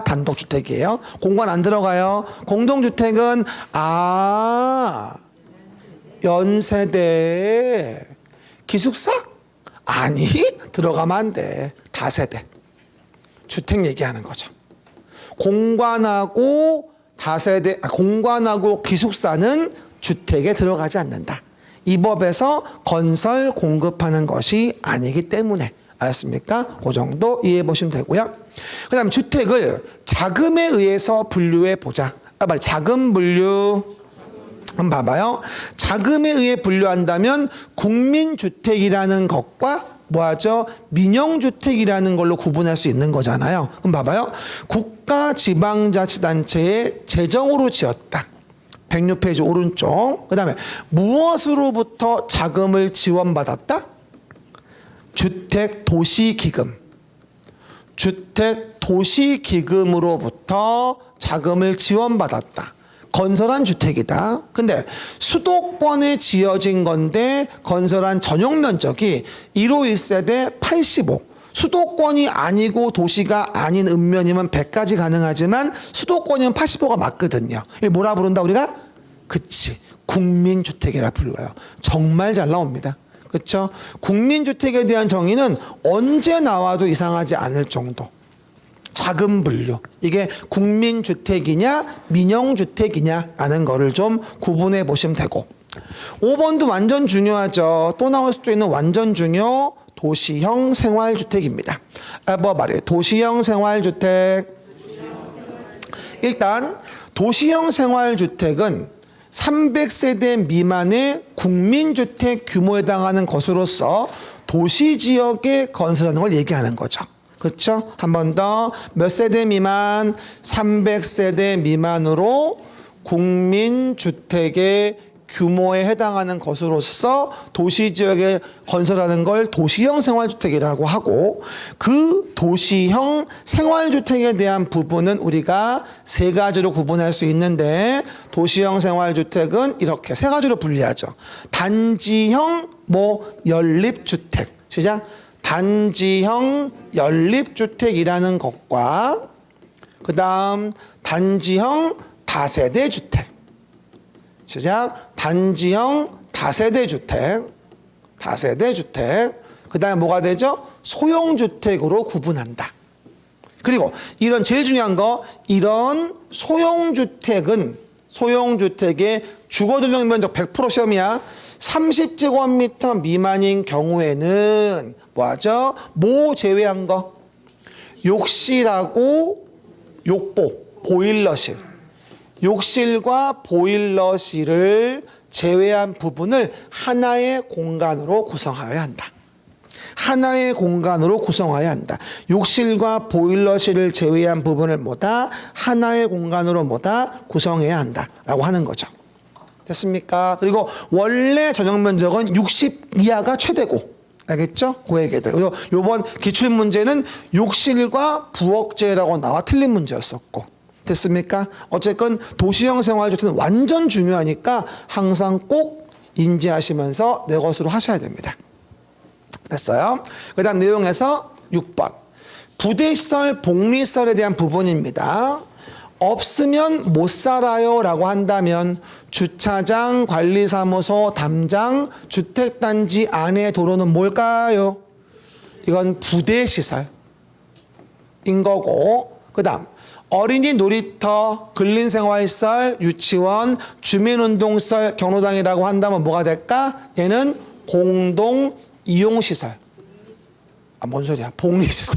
단독주택이에요. 공간 안 들어가요. 공동주택은 연세대. 기숙사? 아니, 들어가면 안 돼. 다세대. 주택 얘기하는 거죠. 공관하고 다세대, 공관하고 기숙사는 주택에 들어가지 않는다. 이 법에서 건설 공급하는 것이 아니기 때문에. 알았습니까? 그 정도 이해해 보시면 되고요. 그 다음 주택을 자금에 의해서 분류해 보자. 자금 분류. 한번 봐봐요. 자금에 의해 분류한다면 국민주택이라는 것과 뭐하죠? 민영주택이라는 걸로 구분할 수 있는 거잖아요. 그럼 봐봐요. 국가지방자치단체의 재정으로 지었다. 106페이지 오른쪽. 그 다음에 무엇으로부터 자금을 지원받았다? 주택도시기금. 주택도시기금으로부터 자금을 지원받았다. 건설한 주택이다. 근데 수도권에 지어진 건데 건설한 전용 면적이 1호 1세대 85. 수도권이 아니고 도시가 아닌 읍면이면 100까지 가능하지만 수도권이면 85가 맞거든요. 이걸 뭐라 부른다 우리가? 그치. 국민주택이라 불러요. 정말 잘 나옵니다. 그렇죠? 국민주택에 대한 정의는 언제 나와도 이상하지 않을 정도. 자금 분류. 이게 국민주택이냐 민영주택이냐라는 거를 좀 구분해 보시면 되고. 5번도 완전 중요하죠. 또 나올 수도 있는 완전 중요 도시형 생활주택입니다. 뭐 말이에요. 도시형 생활주택. 일단 도시형 생활주택은 300세대 미만의 국민주택 규모에 해당하는 것으로서 도시지역에 건설하는 걸 얘기하는 거죠. 그렇죠? 한 번 더. 몇 세대 미만? 300세대 미만으로 국민주택의 규모에 해당하는 것으로서 도시지역에 건설하는 걸 도시형 생활주택이라고 하고, 그 도시형 생활주택에 대한 부분은 우리가 세 가지로 구분할 수 있는데, 도시형 생활주택은 이렇게 세 가지로 분리하죠. 단지형 연립주택. 시작. 단지형 연립주택이라는 것과 그 다음 단지형 다세대주택. 시작. 단지형 다세대주택. 다세대주택. 그 다음에 뭐가 되죠? 소형주택으로 구분한다. 그리고 이런 제일 중요한 거, 이런 소형주택은 소형주택의 주거전용 면적 100% 시험이야. 30제곱미터 미만인 경우에는 뭐하죠? 뭐 제외한 거? 욕실하고 욕보, 보일러실. 욕실과 보일러실을 제외한 부분을 하나의 공간으로 구성하여야 한다. 하나의 공간으로 구성해야 한다. 욕실과 보일러실을 제외한 부분을 하나의 공간으로 구성해야 한다라고 하는 거죠. 됐습니까? 그리고 원래 전용 면적은 60 이하가 최대고. 알겠죠? 그 얘기들. 그리고 이번 기출 문제는 욕실과 부엌재라고 나와 틀린 문제였었고. 됐습니까? 어쨌든 도시형 생활주택은 완전 중요하니까 항상 꼭 인지하시면서 내 것으로 하셔야 됩니다. 됐어요? 그 다음 내용에서 6번. 부대시설, 복리시설에 대한 부분입니다. 없으면 못 살아요 라고 한다면 주차장, 관리사무소, 담장, 주택단지 안의 도로는 뭘까요? 이건 부대시설인 거고, 그 다음 어린이 놀이터, 근린생활시설, 유치원, 주민운동시설, 경로당이라고 한다면 뭐가 될까? 얘는 공동 이용시설. 아, 뭔 소리야? 복리시설.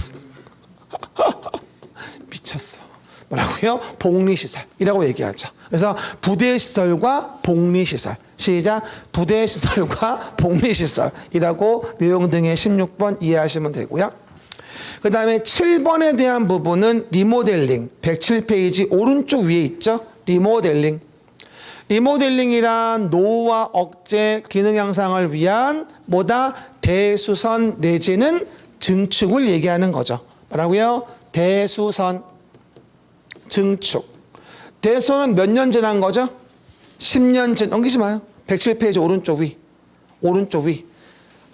미쳤어. 뭐라고요? 복리시설이라고 얘기하죠. 그래서 부대시설과 복리시설. 시작. 부대시설과 복리시설이라고 내용 등의 16번 이해하시면 되고요. 그 다음에 7번에 대한 부분은 리모델링. 107페이지 오른쪽 위에 있죠? 리모델링. 리모델링이란 노후와 억제, 기능 향상을 위한 대수선 내지는 증축을 얘기하는 거죠. 뭐라고요? 대수선, 증축. 대수선은 몇 년 지난 거죠? 10년 전. 넘기지 마요. 107페이지 오른쪽 위. 오른쪽 위.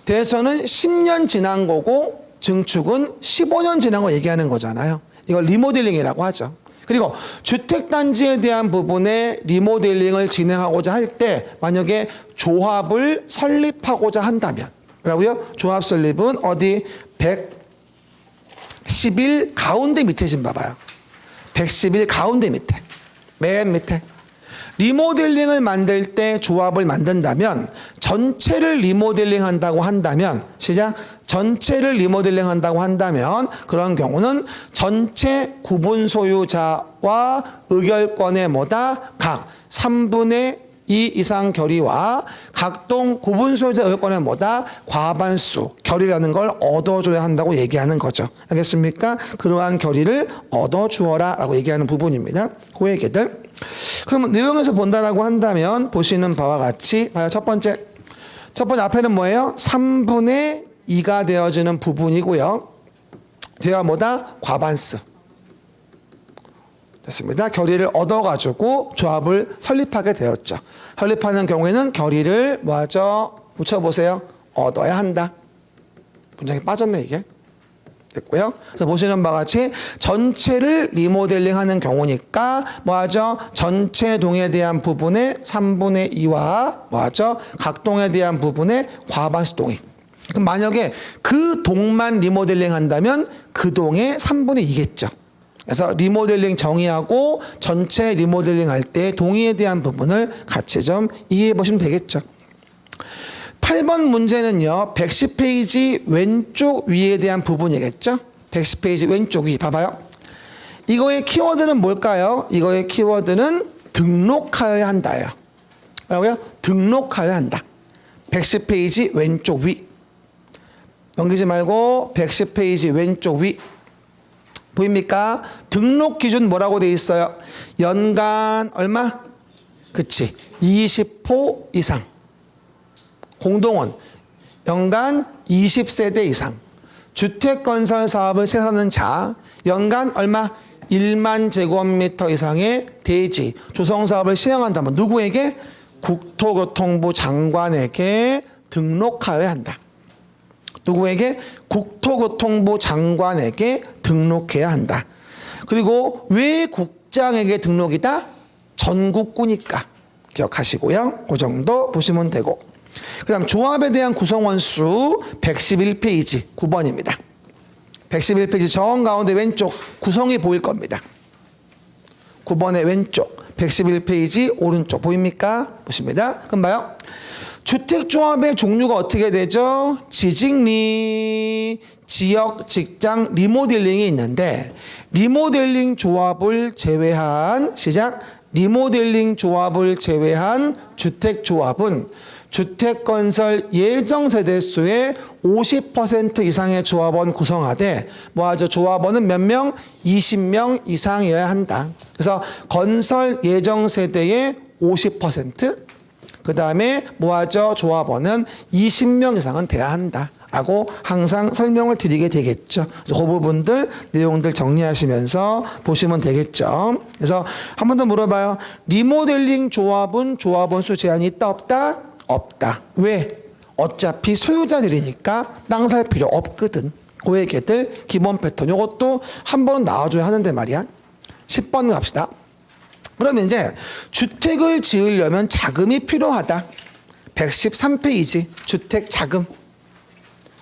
대수선은 10년 지난 거고 증축은 15년 지난 거 얘기하는 거잖아요. 이걸 리모델링이라고 하죠. 그리고 주택단지에 대한 부분에 리모델링을 진행하고자 할 때 만약에 조합을 설립하고자 한다면, 뭐라고요? 조합 설립은 어디? 111 가운데 밑에 좀 봐봐요. 111 가운데 밑에. 맨 밑에. 리모델링을 만들 때 조합을 만든다면 전체를 리모델링 한다고 한다면, 시작. 전체를 리모델링 한다고 한다면 그런 경우는 전체 구분 소유자와 의결권의 각 3분의 2 이상 결의와 각동 구분 소유자 의결권의 과반수 결의라는 걸 얻어줘야 한다고 얘기하는 거죠. 알겠습니까? 그러한 결의를 얻어주어라 라고 얘기하는 부분입니다. 그 얘기들. 그러면 내용에서 본다라고 한다면 보시는 바와 같이 봐요. 첫 번째 앞에는 뭐예요? 3분의 2가 되어지는 부분이고요. 뒤가 과반수. 됐습니다. 결의를 얻어가지고 조합을 설립하게 되었죠. 설립하는 경우에는 결의를 붙여보세요. 얻어야 한다. 문장이 빠졌네 이게. 됐고요. 그래서 보시는 바와 같이 전체를 리모델링 하는 경우니까 전체 동에 대한 부분의 3분의 2와 각 동에 대한 부분의 과반수 동의. 그럼 만약에 그 동만 리모델링 한다면 그 동의 3분의 2겠죠. 그래서 리모델링 정의하고 전체 리모델링 할 때 동의에 대한 부분을 같이 좀 이해해 보시면 되겠죠. 8번 문제는요. 110페이지 왼쪽 위에 대한 부분이겠죠. 110페이지 왼쪽 위 봐봐요. 이거의 키워드는 뭘까요? 이거의 키워드는 등록하여야 한다예요. 뭐라고요? 등록하여야 한다. 110페이지 왼쪽 위. 넘기지 말고 110페이지 왼쪽 위. 보입니까? 등록 기준 뭐라고 돼 있어요? 연간 얼마? 그치. 20호 이상. 공동원. 연간 20세대 이상. 주택건설 사업을 시행하는 자. 연간 얼마? 1만 제곱미터 이상의 대지 조성 사업을 시행한다면 누구에게? 국토교통부 장관에게 등록하여야 한다. 누구에게? 국토교통부 장관에게 등록해야 한다. 그리고 왜 국장에게 등록이다? 전국구니까 기억하시고요. 그 정도 보시면 되고. 그 다음 조합에 대한 구성원 수 111페이지 9번입니다. 111페이지 정 가운데 왼쪽 구성이 보일 겁니다. 9번의 왼쪽 111페이지 오른쪽 보입니까? 보십니다. 그럼 봐요. 주택조합의 종류가 어떻게 되죠? 지직리, 지역, 직장, 리모델링이 있는데 리모델링 조합을 제외한 시작. 리모델링 조합을 제외한 주택조합은 주택건설 예정세대수의 50% 이상의 조합원 구성하되 뭐하죠? 조합원은 몇 명? 20명 이상이어야 한다. 그래서 건설 예정세대의 50%, 그 다음에 뭐하죠? 조합원은 20명 이상은 돼야 한다. 라고 항상 설명을 드리게 되겠죠. 그래서 그 부분들, 내용들 정리하시면서 보시면 되겠죠. 그래서 한 번 더 물어봐요. 리모델링 조합은 조합원 수 제한이 있다, 없다? 없다. 왜? 어차피 소유자들이니까 땅 살 필요 없거든. 그 얘기들 기본 패턴. 이것도 한 번은 나와줘야 하는데 말이야. 10번 갑시다. 그러면 이제 주택을 지으려면 자금이 필요하다. 113페이지 주택 자금.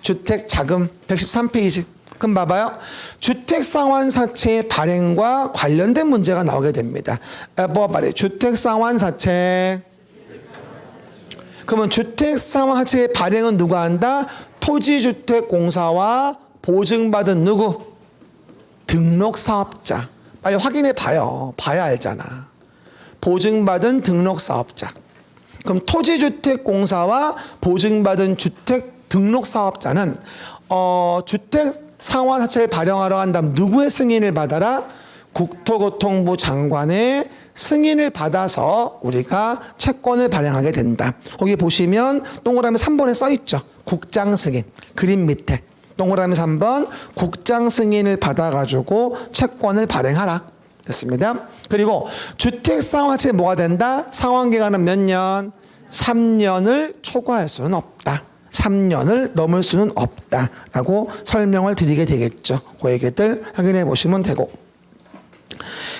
주택 자금 113페이지. 그럼 봐봐요. 주택상환사채의 발행과 관련된 문제가 나오게 됩니다. 뭐 말이에요? 주택상환사채. 그러면 주택상환사채의 발행은 누가 한다? 토지주택공사와 보증받은 누구? 등록사업자. 빨리 확인해 봐요. 봐야 알잖아. 보증받은 등록사업자. 그럼 토지주택공사와 보증받은 주택 등록사업자는 주택상환사채를 발행하러 한다면 누구의 승인을 받아라? 국토교통부 장관의 승인을 받아서 우리가 채권을 발행하게 된다. 거기 보시면 동그라미 3번에 써있죠. 국장 승인. 그림 밑에. 동그라미 3번 국장 승인을 받아가지고 채권을 발행하라. 됐습니다. 그리고 주택상환사채 뭐가 된다? 상환기간은 몇 년? 3년을 초과할 수는 없다. 3년을 넘을 수는 없다라고 설명을 드리게 되겠죠. 그 얘기들 확인해 보시면 되고.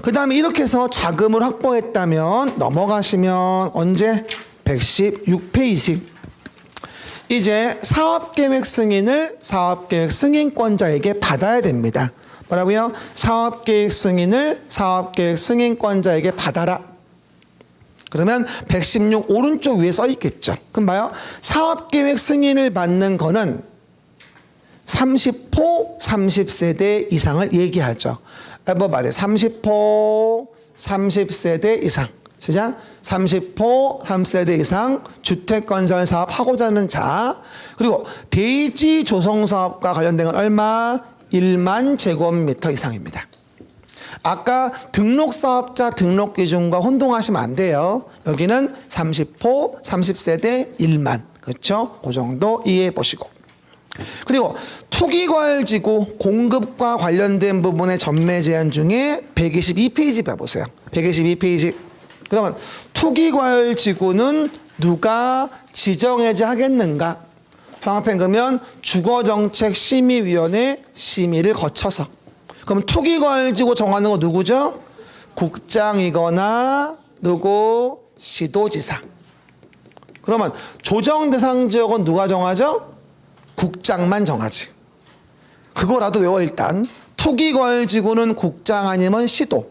그 다음에 이렇게 해서 자금을 확보했다면 넘어가시면 언제? 116페이지. 이제 사업계획 승인을 사업계획 승인권자에게 받아야 됩니다. 뭐라고요? 사업계획 승인을 사업계획 승인권자에게 받아라. 그러면 116 오른쪽 위에 써 있겠죠. 그럼 봐요. 사업계획 승인을 받는 거는 30호 30세대 이상을 얘기하죠. 뭐 말이에요. 30호 30세대 이상. 시작. 30호 3세대 이상 주택건설 사업 하고자 하는 자. 그리고 대지 조성 사업과 관련된 건 얼마? 1만 제곱미터 이상입니다. 아까 등록사업자 등록기준과 혼동하시면 안 돼요. 여기는 30호 30세대 1만. 그렇죠? 그 정도 이해해 보시고. 그리고 투기과열지구 공급과 관련된 부분의 전매 제한 중에 122페이지 봐보세요. 122페이지. 그러면 투기과열지구는 누가 지정해제 하겠는가? 황합행 그러면 주거정책심의위원회 심의를 거쳐서. 그럼 투기과열지구 정하는 거 누구죠? 국장이거나 누구? 시도지사. 그러면 조정대상지역은 누가 정하죠? 국장만 정하지. 그거라도 외워 일단. 투기거열지구는 국장 아니면 시도.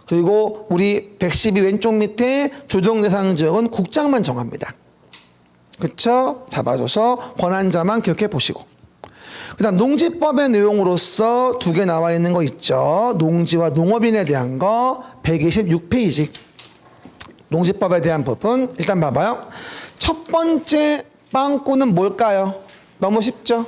그리고 우리 112 왼쪽 밑에 조정대상 지역은 국장만 정합니다. 그쵸? 잡아줘서 권한자만 기억해 보시고. 그 다음 농지법의 내용으로서 두 개 나와 있는 거 있죠. 농지와 농업인에 대한 거 126페이지. 농지법에 대한 부분 일단 봐봐요. 첫 번째 빵꾸는 뭘까요? 너무 쉽죠?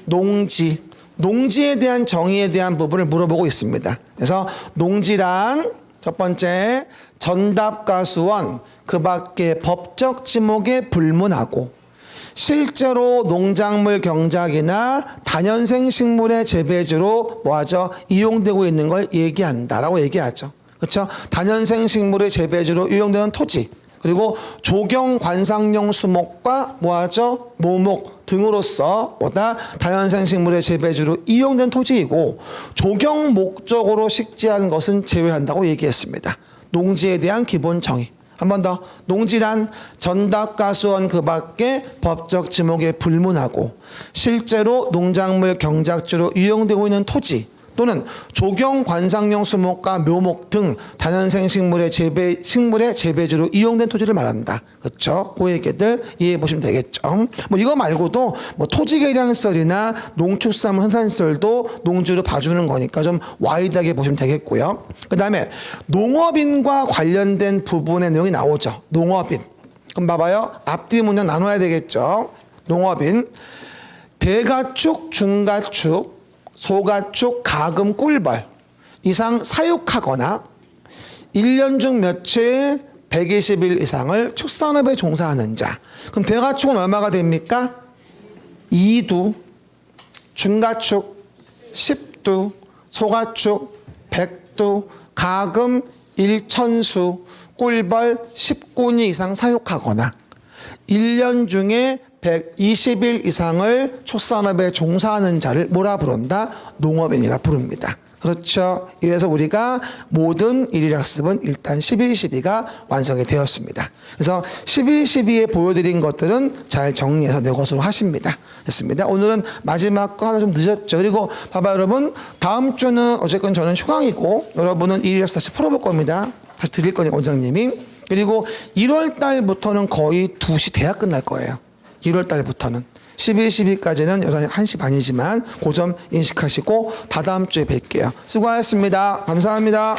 농지. 농지에 대한 정의에 대한 부분을 물어보고 있습니다. 그래서 농지란 첫 번째 전답가수원 그 밖에 법적 지목에 불문하고 실제로 농작물 경작이나 다년생 식물의 재배지로 뭐하죠? 이용되고 있는 걸 얘기한다라고 얘기하죠. 그렇죠? 다년생 식물의 재배지로 이용되는 토지 그리고 조경 관상용 수목과 뭐하죠? 묘목 등으로서 뭐다 다년생 식물의 재배지로 이용된 토지이고 조경 목적으로 식지하는 것은 제외한다고 얘기했습니다. 농지에 대한 기본 정의. 한 번 더. 농지란 전답가수원 그 밖에 법적 지목에 불문하고 실제로 농작물 경작지로 이용되고 있는 토지 또는 조경 관상용 수목과 묘목 등 다년생 식물의 재배지로 이용된 토지를 말한다. 그렇죠? 그 얘기들 이해해 보시면 되겠죠. 뭐 이거 말고도 뭐 토지 개량설이나 농축산물 흔산설도 농지로 봐주는 거니까 좀 와이드하게 보시면 되겠고요. 그다음에 농업인과 관련된 부분의 내용이 나오죠. 농업인. 그럼 봐봐요. 앞뒤 문장 나눠야 되겠죠. 농업인. 대가축, 중가축, 소가축, 가금, 꿀벌 이상 사육하거나 1년 중 며칠 120일 이상을 축산업에 종사하는 자. 그럼 대가축은 얼마가 됩니까? 2두, 중가축 10두, 소가축 100두, 가금 1천수, 꿀벌 10군이 이상 사육하거나 1년 중에 120일 이상을 축산업에 종사하는 자를 뭐라 부른다? 농업인이라 부릅니다. 그렇죠? 이래서 우리가 모든 일일학습은 일단 12.12가 완성이 되었습니다. 그래서 12.12에 보여드린 것들은 잘 정리해서 내 것으로 하십니다. 됐습니다. 오늘은 마지막 거 하나 좀 늦었죠. 그리고 봐봐 여러분 다음 주는 어쨌건 저는 휴강이고 여러분은 일일학습 다시 풀어볼 겁니다. 다시 드릴 거니까 원장님이. 그리고 1월 달부터는 거의 2시 대학 끝날 거예요. 1월 달부터는 12.12까지는 1시 반이지만 그 점 인식하시고 다다음 주에 뵐게요. 수고하셨습니다. 감사합니다.